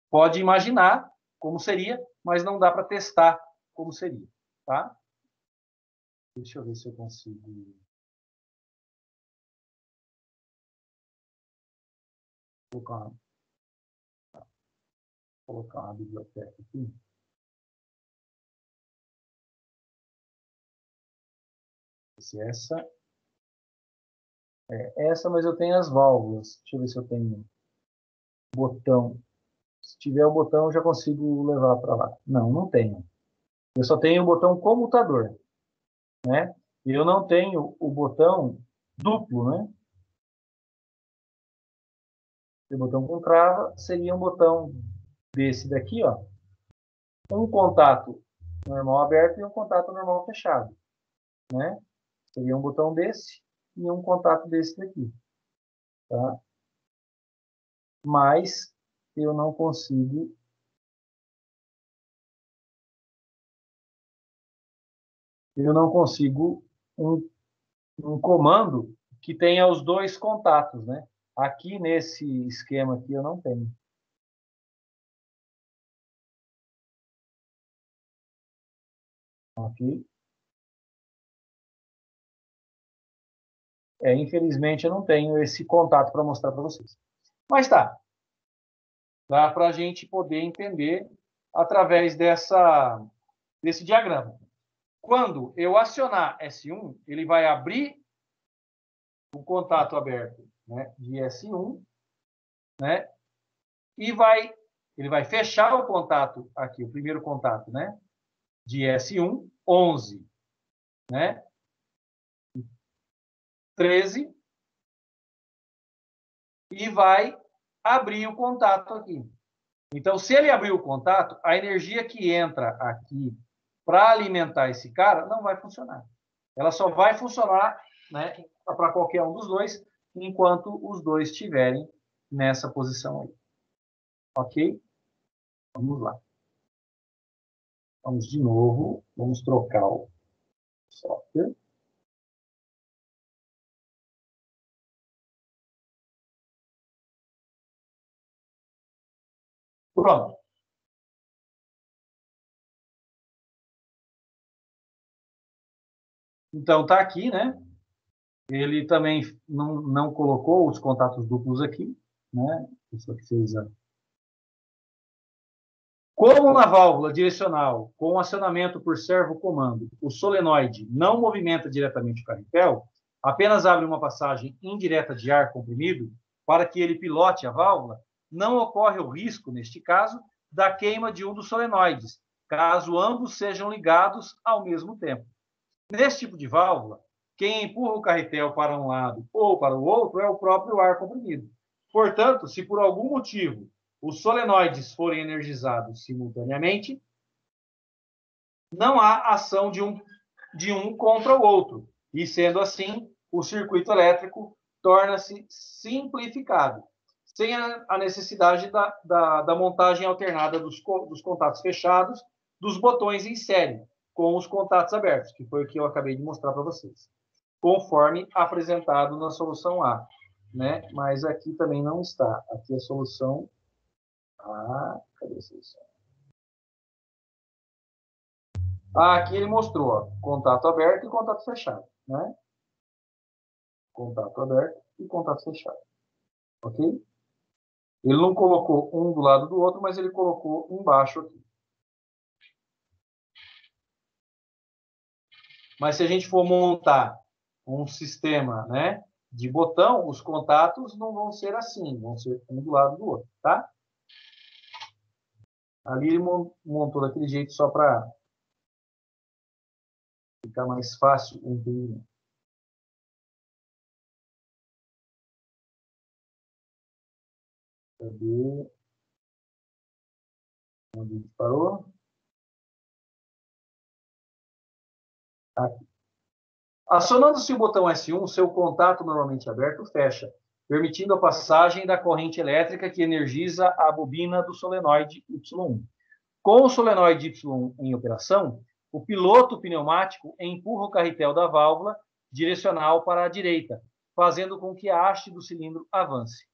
pode imaginar como seria, mas não dá para testar como seria, tá? Deixa eu ver se eu consigo colocar uma biblioteca aqui. Se essa, mas eu tenho as válvulas. Deixa eu ver se eu tenho botão. Se tiver o botão, eu já consigo levar para lá. Não, não tenho. Eu só tenho o botão comutador, né? E eu não tenho o botão duplo, né? O botão com trava seria um botão desse daqui, ó. Um contato normal aberto e um contato normal fechado, né? Seria um botão desse e um contato desse daqui, tá? Mas eu não consigo um comando que tenha os dois contatos, né? Aqui nesse esquema aqui eu não tenho. Ok? Infelizmente eu não tenho esse contato para mostrar para vocês. Mas tá. Dá para a gente poder entender através desse diagrama. Quando eu acionar S1, ele vai abrir o contato aberto, né, de S1, né, e ele vai fechar o contato aqui, o primeiro contato, né, de S1, 11, né, 13, e vai abrir o contato aqui. Então, se ele abrir o contato, a energia que entra aqui para alimentar esse cara não vai funcionar. Ela só vai funcionar, né, para qualquer um dos dois, enquanto os dois estiverem nessa posição aí. Ok? Vamos lá. Vamos de novo. Vamos trocar o software. Pronto. Então, está aqui, né? Ele também não colocou os contatos duplos aqui, né? Isso aqui fez Como na válvula direcional, com acionamento por servo-comando, o solenoide não movimenta diretamente o carretel, apenas abre uma passagem indireta de ar comprimido para que ele pilote a válvula, não ocorre o risco, neste caso, da queima de um dos solenoides, caso ambos sejam ligados ao mesmo tempo. Nesse tipo de válvula, quem empurra o carretel para um lado ou para o outro é o próprio ar comprimido. Portanto, se por algum motivo os solenoides forem energizados simultaneamente, não há ação de um contra o outro. E, sendo assim, o circuito elétrico torna-se simplificado, sem a necessidade da montagem alternada dos contatos fechados, dos botões em série, com os contatos abertos, que foi o que eu acabei de mostrar para vocês, conforme apresentado na solução A, né? Mas aqui também não está. Aqui a solução cadê a solução? Aqui ele mostrou, ó, contato aberto e contato fechado, né? Contato aberto e contato fechado, ok? Ele não colocou um do lado do outro, mas ele colocou embaixo aqui. Mas se a gente for montar um sistema, né, de botão, os contatos não vão ser assim, vão ser um do lado do outro, tá? Ali ele montou daquele jeito só para ficar mais fácil o entendimento. Cadê? Onde ele parou? Aqui. Acionando-se o botão S1, seu contato normalmente aberto fecha, permitindo a passagem da corrente elétrica que energiza a bobina do solenoide Y1. Com o solenoide Y em operação, o piloto pneumático empurra o carretel da válvula direcional para a direita, fazendo com que a haste do cilindro avance.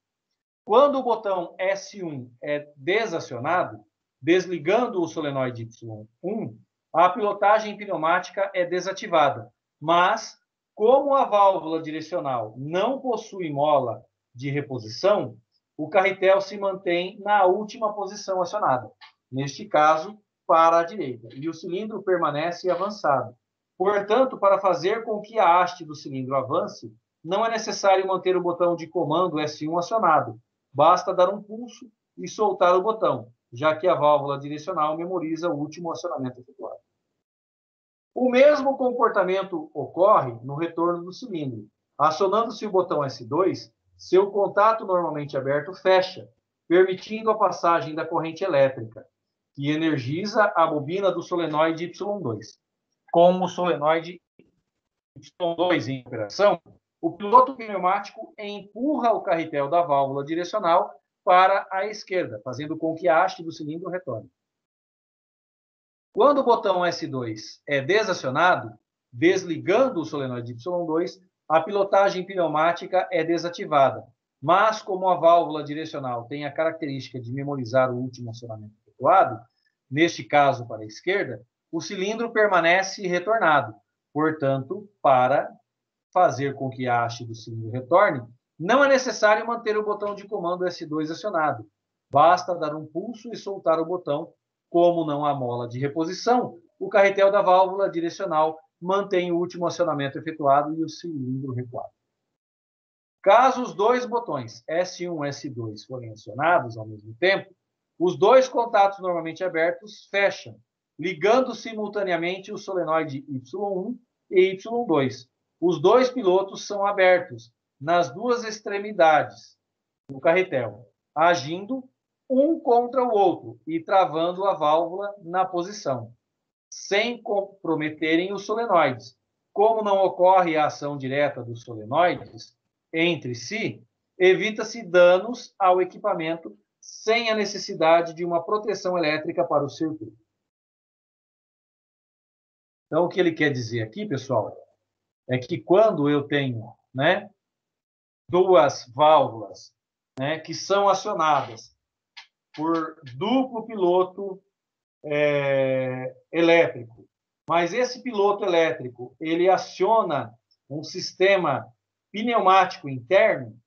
Quando o botão S1 é desacionado, desligando o solenoide Y1, a pilotagem pneumática é desativada, mas, como a válvula direcional não possui mola de reposição, o carretel se mantém na última posição acionada, neste caso, para a direita, e o cilindro permanece avançado. Portanto, para fazer com que a haste do cilindro avance, não é necessário manter o botão de comando S1 acionado. Basta dar um pulso e soltar o botão, já que a válvula direcional memoriza o último acionamento efetuado. O mesmo comportamento ocorre no retorno do cilindro. Acionando-se o botão S2, seu contato normalmente aberto fecha, permitindo a passagem da corrente elétrica, que energiza a bobina do solenoide Y2. Com o solenoide Y2 em operação, o piloto pneumático empurra o carretel da válvula direcional para a esquerda, fazendo com que a haste do cilindro retorne. Quando o botão S2 é desacionado, desligando o solenoide Y2, a pilotagem pneumática é desativada. Mas, como a válvula direcional tem a característica de memorizar o último acionamento efetuado, neste caso para a esquerda, o cilindro permanece retornado. Portanto, para fazer com que a haste do cilindro retorne, não é necessário manter o botão de comando S2 acionado. Basta dar um pulso e soltar o botão. Como não há mola de reposição, o carretel da válvula direcional mantém o último acionamento efetuado e o cilindro recuado. Caso os dois botões S1 e S2 forem acionados ao mesmo tempo, os dois contatos normalmente abertos fecham, ligando simultaneamente o solenoide Y1 e Y2. Os dois pilotos são abertos nas duas extremidades do carretel, agindo um contra o outro e travando a válvula na posição, sem comprometerem os solenoides. Como não ocorre a ação direta dos solenoides entre si, evita-se danos ao equipamento sem a necessidade de uma proteção elétrica para o circuito. Então, o que ele quer dizer aqui, pessoal, é que quando eu tenho, duas válvulas, que são acionadas por duplo piloto elétrico, mas esse piloto elétrico ele aciona um sistema pneumático interno,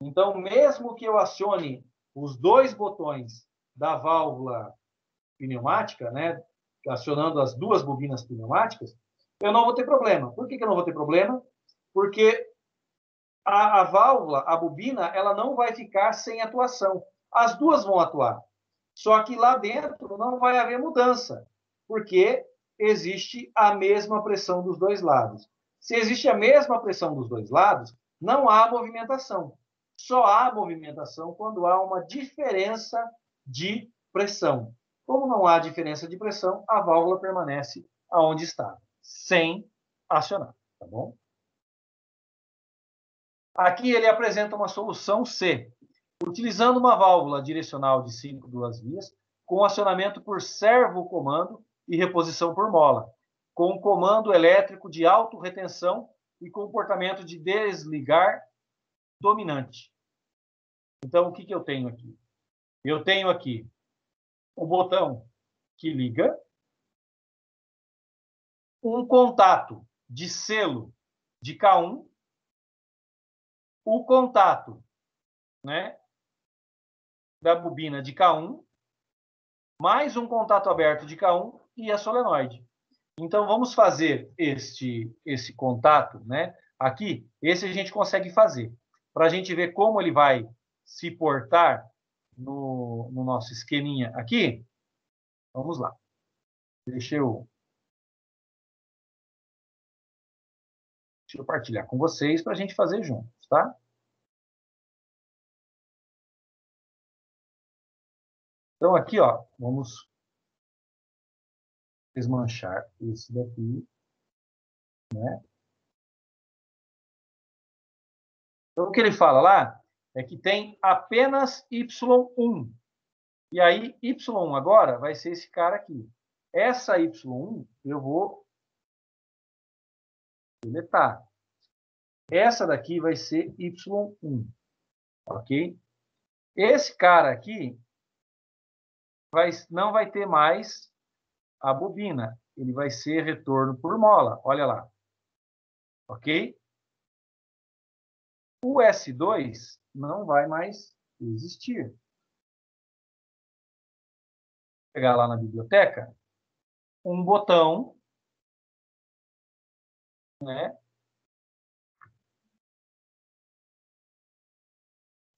então mesmo que eu acione os dois botões da válvula pneumática, acionando as duas bobinas pneumáticas, eu não vou ter problema. Por que eu não vou ter problema? Porque a válvula, a bobina, ela não vai ficar sem atuação. As duas vão atuar. Só que lá dentro não vai haver mudança, porque existe a mesma pressão dos dois lados. Se existe a mesma pressão dos dois lados, não há movimentação. Só há movimentação quando há uma diferença de pressão. Como não há diferença de pressão, a válvula permanece aonde está, sem acionar, tá bom? Aqui ele apresenta uma solução C, utilizando uma válvula direcional de 5 duas vias, com acionamento por servo-comando e reposição por mola, com um comando elétrico de autorretenção e comportamento de desligar dominante. Então, o que eu tenho aqui? Eu tenho aqui o botão que liga, um contato de selo de K1, o contato, da bobina de K1, mais um contato aberto de K1 e a solenoide. Então, vamos fazer esse contato, aqui, esse a gente consegue fazer, para a gente ver como ele vai se portar no nosso esqueminha aqui. Vamos lá. Deixa eu partilhar com vocês para a gente fazer juntos, tá? Então, aqui, ó, vamos desmanchar esse daqui, Então, o que ele fala lá é que tem apenas Y1. E aí, Y1 agora vai ser esse cara aqui. Essa Y1 eu vou deletar. Essa daqui vai ser Y1. Ok? Esse cara aqui não vai ter mais a bobina. Ele vai ser retorno por mola. Olha lá. Ok? O S2 não vai mais existir. Vou pegar lá na biblioteca um botão, né?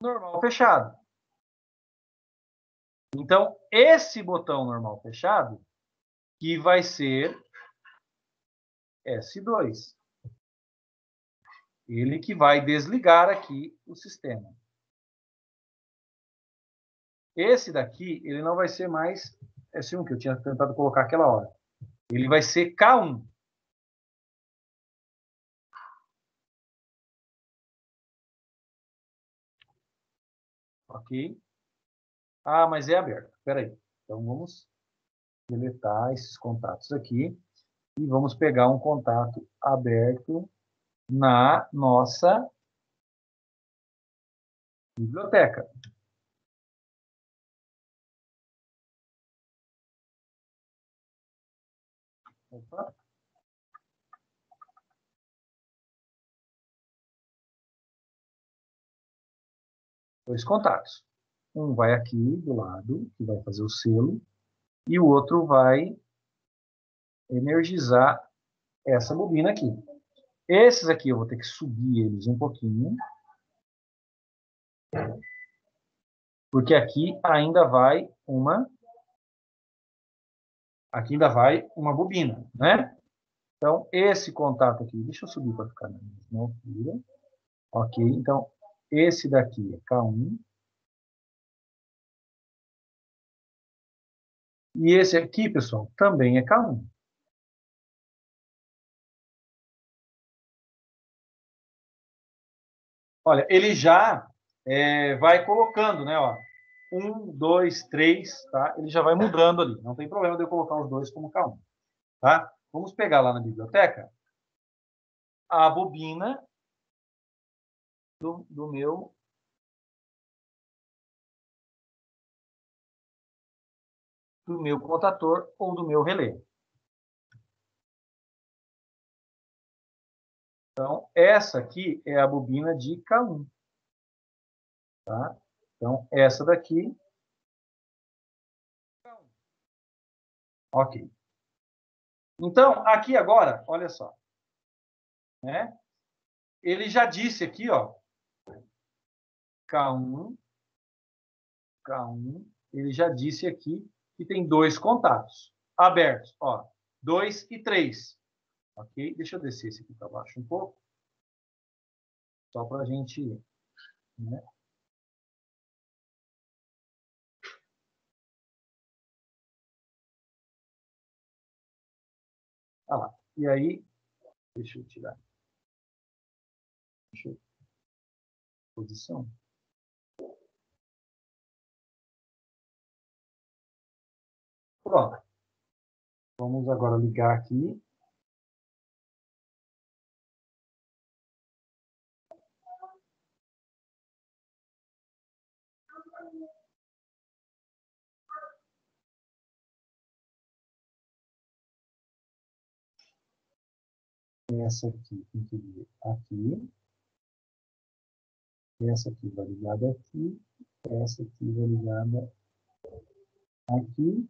Normal fechado. Então, esse botão normal fechado que vai ser S2. Ele que vai desligar aqui o sistema. Esse daqui, ele não vai ser mais S1, que eu tinha tentado colocar aquela hora. Ele vai ser K1. Ok? Ah, mas é aberto. Espera aí. Então, vamos deletar esses contatos aqui e vamos pegar um contato aberto na nossa biblioteca. Opa. Dois contatos. Um vai aqui do lado, que vai fazer o selo, e o outro vai energizar essa bobina aqui. Esses aqui eu vou ter que subir eles um pouquinho, porque aqui ainda vai uma bobina, né? Então, esse contato aqui, deixa eu subir para ficar na mesma altura. Ok, então, esse daqui é K1. E esse aqui, pessoal, também é K1. Olha, ele já vai colocando, né? Ó, 1, 2, 3, tá? Ele já vai mudando ali. Não tem problema de eu colocar os dois como K1, tá? Vamos pegar lá na biblioteca a bobina do meu contator ou do meu relé. Então, essa aqui é a bobina de K1. Tá? Então, essa daqui. Ok. Então, aqui agora, olha só. Né? Ele já disse aqui, ó, K1, K1, ele já disse aqui que tem dois contatos abertos, ó, 2 e 3. Ok? Deixa eu descer esse aqui para baixo um pouco, só para a gente, né? Ah lá. E aí, deixa eu tirar. Deixa eu... Posição. Pronto. Vamos agora ligar aqui. Essa aqui tem que vir aqui. Essa aqui vai ligada aqui. Essa aqui vai ligada aqui.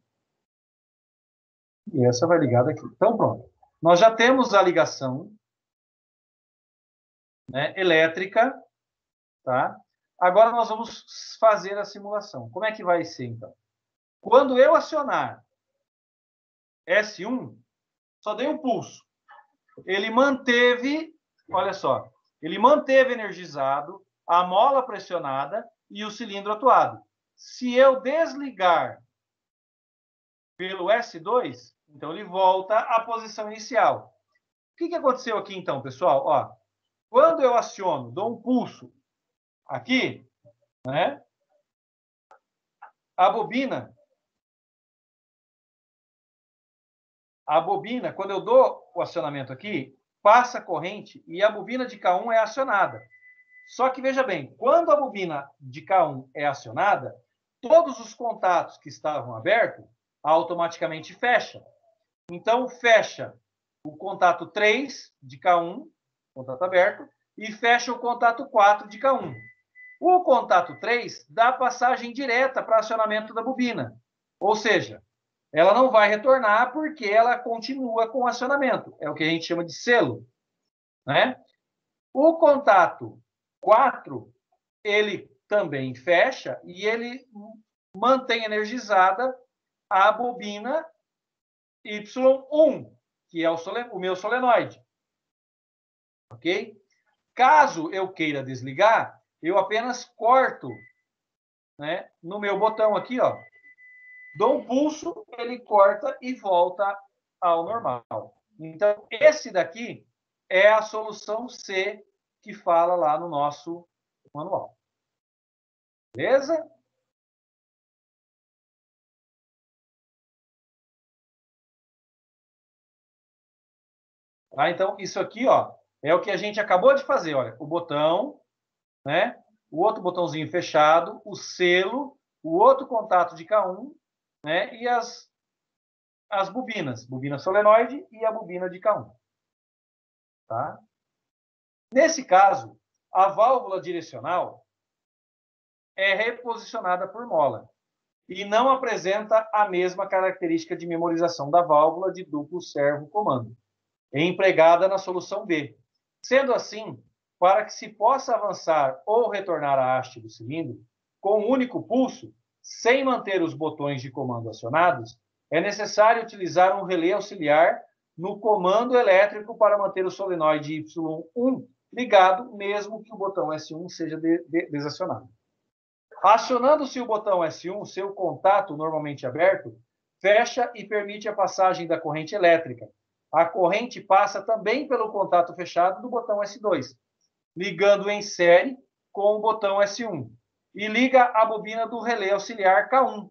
E essa vai ligada aqui. Então, pronto. Nós já temos a ligação, né, elétrica, tá? Agora nós vamos fazer a simulação. Como é que vai ser, então? Quando eu acionar S1, só dei um pulso. Ele manteve, olha só, ele manteve energizado, a mola pressionada e o cilindro atuado. Se eu desligar pelo S2, então ele volta à posição inicial. O que aconteceu aqui, então, pessoal? Ó, quando eu aciono, dou um pulso, aqui, né? A bobina, quando eu dou o acionamento aqui, passa a corrente e a bobina de K1 é acionada. Só que, veja bem, quando a bobina de K1 é acionada, todos os contatos que estavam abertos automaticamente fecham. Então, fecha o contato 3 de K1, contato aberto, e fecha o contato 4 de K1. O contato 3 dá passagem direta para acionamento da bobina. Ou seja, ela não vai retornar porque ela continua com o acionamento. É o que a gente chama de selo, né? O contato 4, ele também fecha e ele mantém energizada a bobina Y1, que é o meu solenoide. Ok? Caso eu queira desligar, eu apenas corto, né, no meu botão aqui, ó. Dou um pulso, ele corta e volta ao normal. Então, esse daqui é a solução C que fala lá no nosso manual. Beleza? Tá? Então, isso aqui, ó, é o que a gente acabou de fazer. Olha, o botão, né? O outro botãozinho fechado, o selo, o outro contato de K1, né? E as bobinas, bobina solenoide e a bobina de K1. Tá? Nesse caso, a válvula direcional é reposicionada por mola e não apresenta a mesma característica de memorização da válvula de duplo servo comando, empregada na solução B. Sendo assim, para que se possa avançar ou retornar a haste do cilindro com um único pulso, sem manter os botões de comando acionados, é necessário utilizar um relé auxiliar no comando elétrico para manter o solenoide Y1 ligado, mesmo que o botão S1 seja desacionado. Acionando-se o botão S1, seu contato, normalmente aberto, fecha e permite a passagem da corrente elétrica. A corrente passa também pelo contato fechado do botão S2, ligando em série com o botão S1, e liga a bobina do relé auxiliar K1.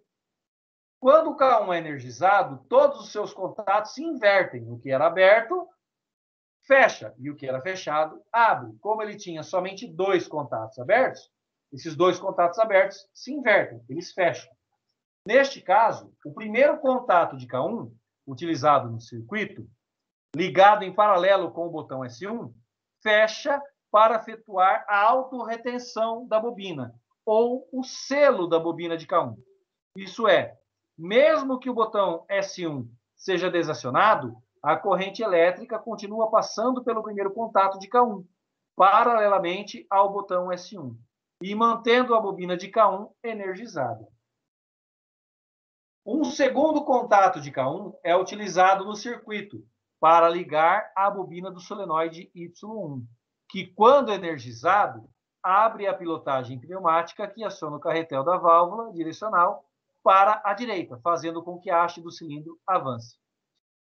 Quando o K1 é energizado, todos os seus contatos se invertem. O que era aberto, fecha, e o que era fechado, abre. Como ele tinha somente 2 contatos abertos, esses 2 contatos abertos se invertem, eles fecham. Neste caso, o primeiro contato de K1, utilizado no circuito, ligado em paralelo com o botão S1, fecha para efetuar a autorretenção da bobina, ou o selo da bobina de K1. Isso é, mesmo que o botão S1 seja desacionado, a corrente elétrica continua passando pelo primeiro contato de K1, paralelamente ao botão S1, e mantendo a bobina de K1 energizada. Um segundo contato de K1 é utilizado no circuito para ligar a bobina do solenoide Y1, que, quando energizado, abre a pilotagem pneumática que aciona o carretel da válvula direcional para a direita, fazendo com que a haste do cilindro avance.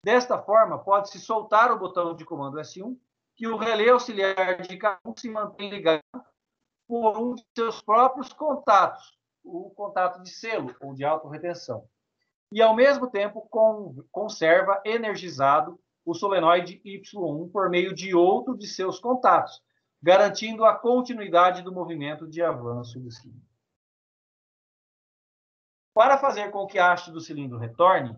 Desta forma, pode-se soltar o botão de comando S1, que o relé auxiliar de K1 se mantém ligado por um de seus próprios contatos, o contato de selo ou de autorretenção. E, ao mesmo tempo, conserva energizado o solenoide Y1 por meio de outro de seus contatos, garantindo a continuidade do movimento de avanço do cilindro. Para fazer com que a haste do cilindro retorne,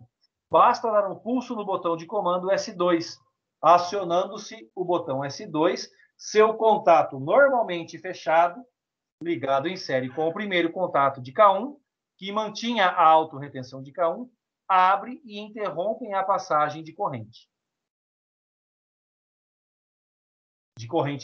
basta dar um pulso no botão de comando S2. Acionando-se o botão S2, seu contato normalmente fechado, ligado em série com o primeiro contato de K1, que mantinha a autorretenção de K1, abre e interrompem a passagem de corrente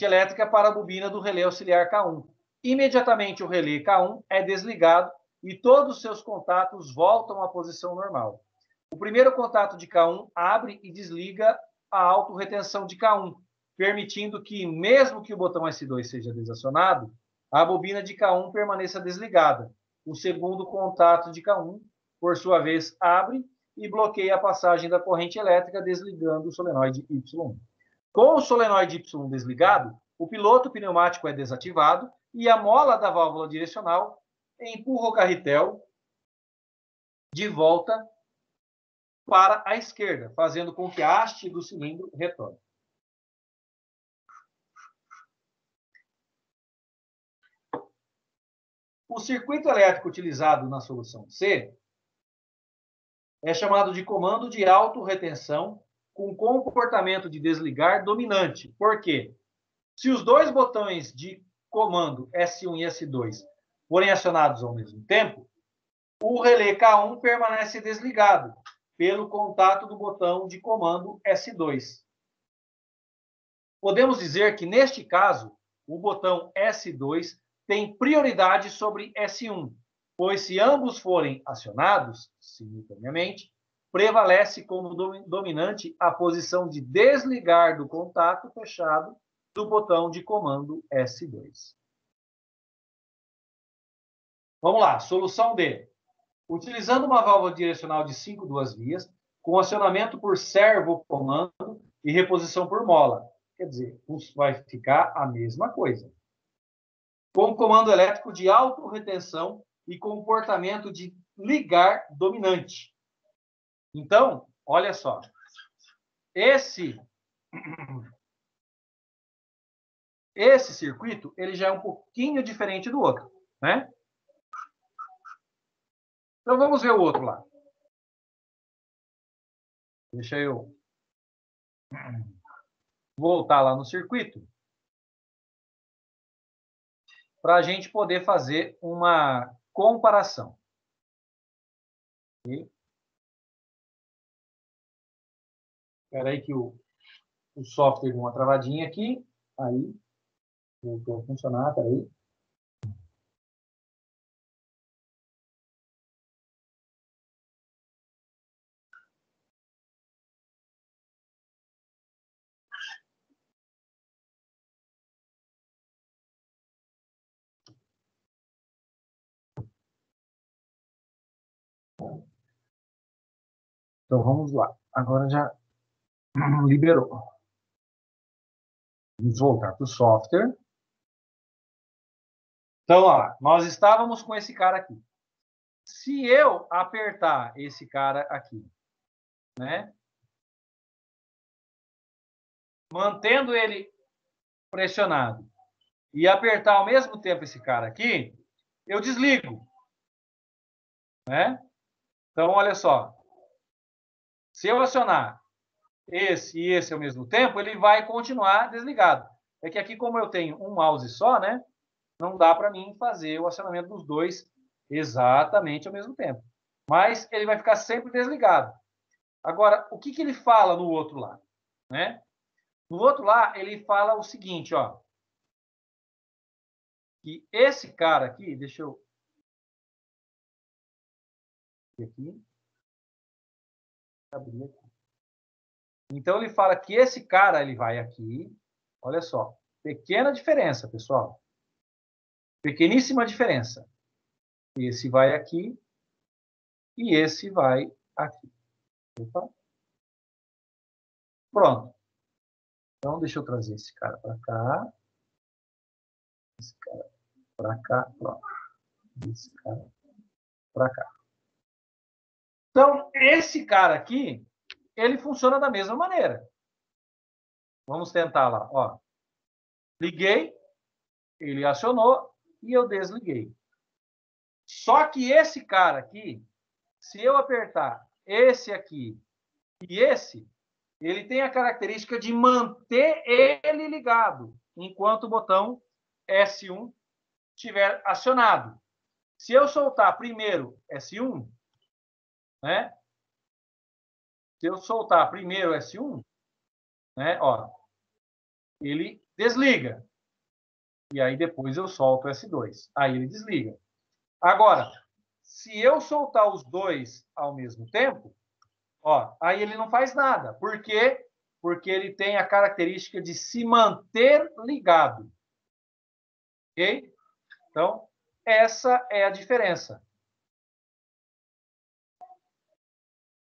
elétrica para a bobina do relé auxiliar K1. Imediatamente o relé K1 é desligado e todos os seus contatos voltam à posição normal. O primeiro contato de K1 abre e desliga a autorretenção de K1, permitindo que, mesmo que o botão S2 seja desacionado, a bobina de K1 permaneça desligada. O segundo contato de K1, por sua vez, abre e bloqueia a passagem da corrente elétrica, desligando o solenoide Y1. Com o solenoide Y1 desligado, o piloto pneumático é desativado e a mola da válvula direcional empurra o carretel de volta para a esquerda, fazendo com que a haste do cilindro retorne. O circuito elétrico utilizado na solução C é chamado de comando de autorretenção com comportamento de desligar dominante. Por quê? Se os dois botões de comando S1 e S2 forem acionados ao mesmo tempo, o relé K1 permanece desligado pelo contato do botão de comando S2. Podemos dizer que, neste caso, o botão S2 tem prioridade sobre S1, pois se ambos forem acionados simultaneamente, prevalece como dominante a posição de desligar do contato fechado do botão de comando S2. Vamos lá, solução D. Utilizando uma válvula direcional de 5 duas vias, com acionamento por servo comando e reposição por mola. Quer dizer, vai ficar a mesma coisa. Com comando elétrico de autorretenção e comportamento de ligar dominante. Então, olha só. Esse circuito, ele já é um pouquinho diferente do outro, né? Então, vamos ver o outro lá. Deixa eu voltar lá no circuito para a gente poder fazer uma comparação. Espera aí que o software deu uma travadinha aqui. Aí, voltou a funcionar, espera aí. Então, vamos lá. Agora já liberou. Vamos voltar para o software. Então, ó, nós estávamos com esse cara aqui. Se eu apertar esse cara aqui, né? Mantendo ele pressionado e apertar ao mesmo tempo esse cara aqui, eu desligo, né? Então, olha só. Se eu acionar esse e esse ao mesmo tempo, ele vai continuar desligado. É que aqui, como eu tenho um mouse só, né? Não dá para mim fazer o acionamento dos dois exatamente ao mesmo tempo. Mas ele vai ficar sempre desligado. Agora, o que ele fala no outro lá? Né? No outro lá, ele fala o seguinte, ó. Que esse cara aqui, deixa eu... Aqui. Abrir aqui. Então, ele fala que esse cara, ele vai aqui. Olha só. Pequena diferença, pessoal. Pequeníssima diferença. Esse vai aqui e esse vai aqui. Opa. Pronto. Então, deixa eu trazer esse cara para cá. Esse cara para cá. Pronto. Esse cara para cá. Então, esse cara aqui, ele funciona da mesma maneira. Vamos tentar lá. Ó. Liguei, ele acionou e eu desliguei. Só que esse cara aqui, se eu apertar esse aqui e esse, ele tem a característica de manter ele ligado, enquanto o botão S1 estiver acionado. Se eu soltar primeiro S1, né? Se eu soltar primeiro S1, né? Ó, ele desliga. E aí depois eu solto o S2. Aí ele desliga. Agora, se eu soltar os dois ao mesmo tempo, ó, aí ele não faz nada. Por quê? Porque ele tem a característica de se manter ligado. Ok? Então, essa é a diferença.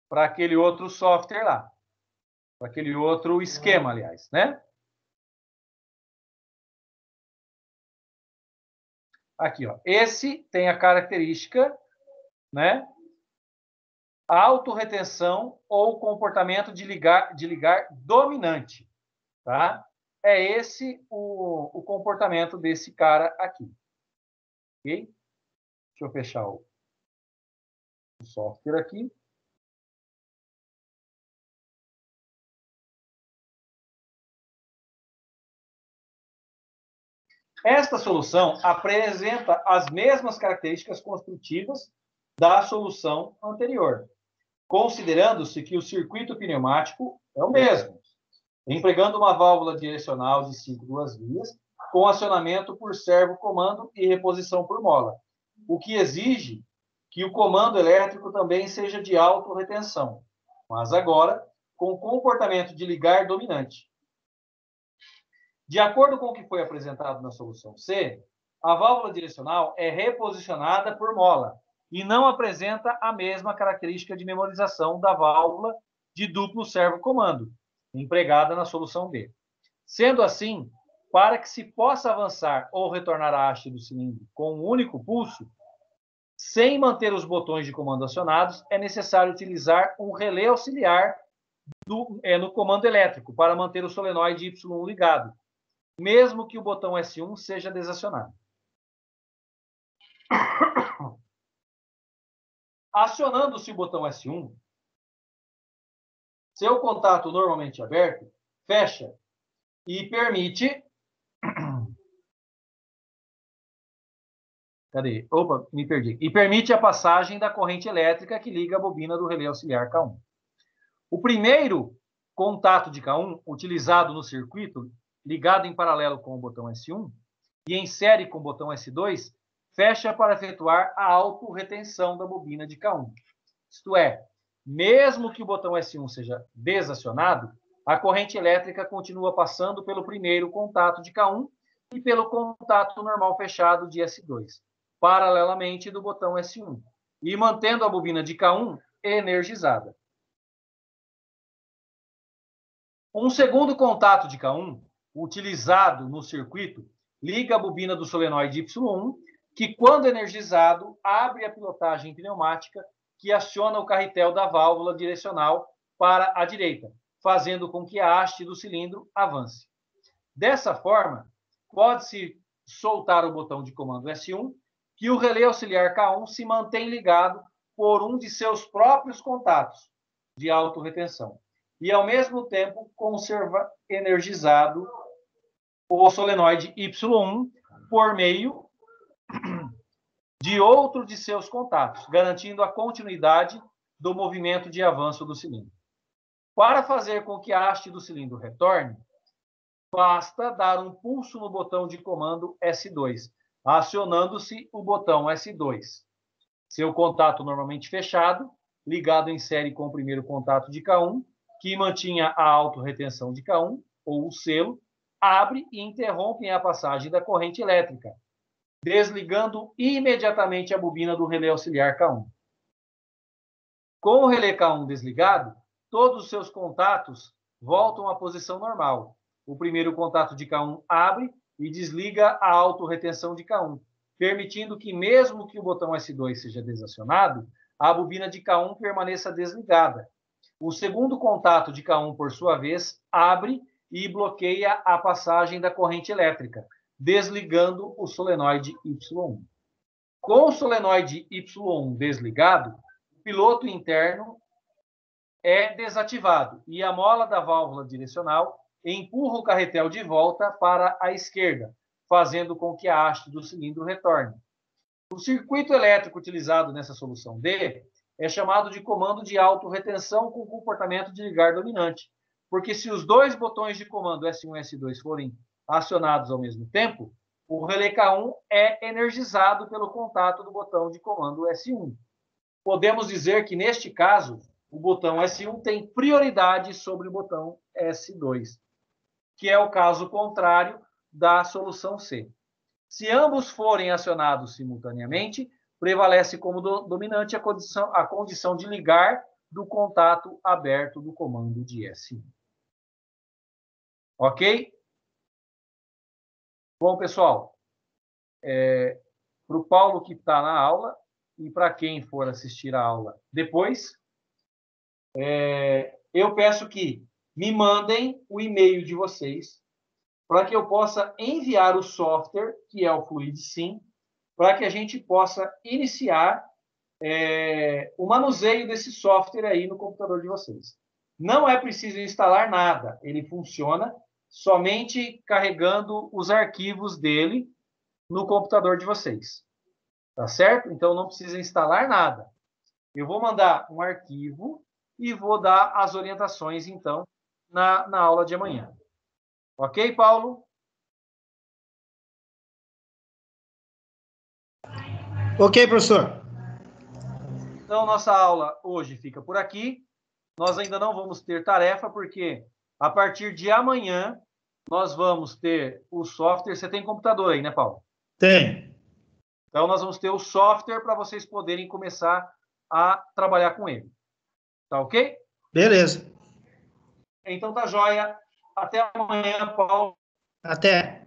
Para aquele outro software lá. Para aquele outro esquema, aliás, né? Aqui, ó. Esse tem a característica, né? Autorretenção ou comportamento de ligar dominante, tá? É esse o comportamento desse cara aqui. Ok? Deixa eu fechar o software aqui. Esta solução apresenta as mesmas características construtivas da solução anterior, considerando-se que o circuito pneumático é o mesmo, empregando uma válvula direcional de 5 duas vias, com acionamento por servo-comando e reposição por mola, o que exige que o comando elétrico também seja de autorretenção, mas agora com comportamento de ligar dominante. De acordo com o que foi apresentado na solução C, a válvula direcional é reposicionada por mola e não apresenta a mesma característica de memorização da válvula de duplo servo-comando, empregada na solução B. Sendo assim, para que se possa avançar ou retornar a haste do cilindro com um único pulso, sem manter os botões de comando acionados, é necessário utilizar um relé auxiliar no comando elétrico para manter o solenoide Y1 ligado, mesmo que o botão S1 seja desacionado. Acionando-se o botão S1, seu contato normalmente aberto fecha e permite... Cadê? Opa, me perdi. E permite a passagem da corrente elétrica que liga a bobina do relé auxiliar K1. O primeiro contato de K1, utilizado no circuito, ligado em paralelo com o botão S1 e em série com o botão S2, fecha para efetuar a autorretenção da bobina de K1. Isto é, mesmo que o botão S1 seja desacionado, a corrente elétrica continua passando pelo primeiro contato de K1 e pelo contato normal fechado de S2, paralelamente do botão S1, e mantendo a bobina de K1 energizada. Um segundo contato de K1, utilizado no circuito, liga a bobina do solenoide Y1, que, quando energizado, abre a pilotagem pneumática que aciona o carretel da válvula direcional para a direita, fazendo com que a haste do cilindro avance. Dessa forma, pode-se soltar o botão de comando S1, que o relé auxiliar K1 se mantém ligado por um de seus próprios contatos de autorretenção e, ao mesmo tempo, conserva energizado o solenoide Y1 por meio de outro de seus contatos, garantindo a continuidade do movimento de avanço do cilindro. Para fazer com que a haste do cilindro retorne, basta dar um pulso no botão de comando S2, acionando-se o botão S2. Seu contato normalmente fechado, ligado em série com o primeiro contato de K1, que mantinha a autorretenção de K1, ou o selo, abre e interrompe a passagem da corrente elétrica, desligando imediatamente a bobina do relé auxiliar K1. Com o relé K1 desligado, todos os seus contatos voltam à posição normal. O primeiro contato de K1 abre e desliga a autorretenção de K1, permitindo que, mesmo que o botão S2 seja desacionado, a bobina de K1 permaneça desligada. O segundo contato de K1, por sua vez, abre e bloqueia a passagem da corrente elétrica, desligando o solenoide Y1. Com o solenoide Y1 desligado, o piloto interno é desativado e a mola da válvula direcional empurra o carretel de volta para a esquerda, fazendo com que a haste do cilindro retorne. O circuito elétrico utilizado nessa solução D é chamado de comando de autorretenção com comportamento de ligar dominante, porque se os dois botões de comando S1 e S2 forem acionados ao mesmo tempo, o relé K1 é energizado pelo contato do botão de comando S1. Podemos dizer que, neste caso, o botão S1 tem prioridade sobre o botão S2, que é o caso contrário da solução C. Se ambos forem acionados simultaneamente, prevalece como dominante a condição de ligar do contato aberto do comando de S1. Ok? Bom, pessoal, para o Paulo que está na aula e para quem for assistir a aula depois, eu peço que me mandem o e-mail de vocês para que eu possa enviar o software, que é o FluidSim, para que a gente possa iniciar o manuseio desse software aí no computador de vocês. Não é preciso instalar nada, ele funciona somente carregando os arquivos dele no computador de vocês. Tá certo? Então, não precisa instalar nada. Eu vou mandar um arquivo e vou dar as orientações, então, na aula de amanhã. Ok, Paulo? Ok, professor. Então, nossa aula hoje fica por aqui. Nós ainda não vamos ter tarefa, porque a partir de amanhã nós vamos ter o software. Você tem computador aí, né, Paulo? Tem. Então, nós vamos ter o software para vocês poderem começar a trabalhar com ele. Tá ok? Beleza. Então, tá joia. Até amanhã, Paulo. Até.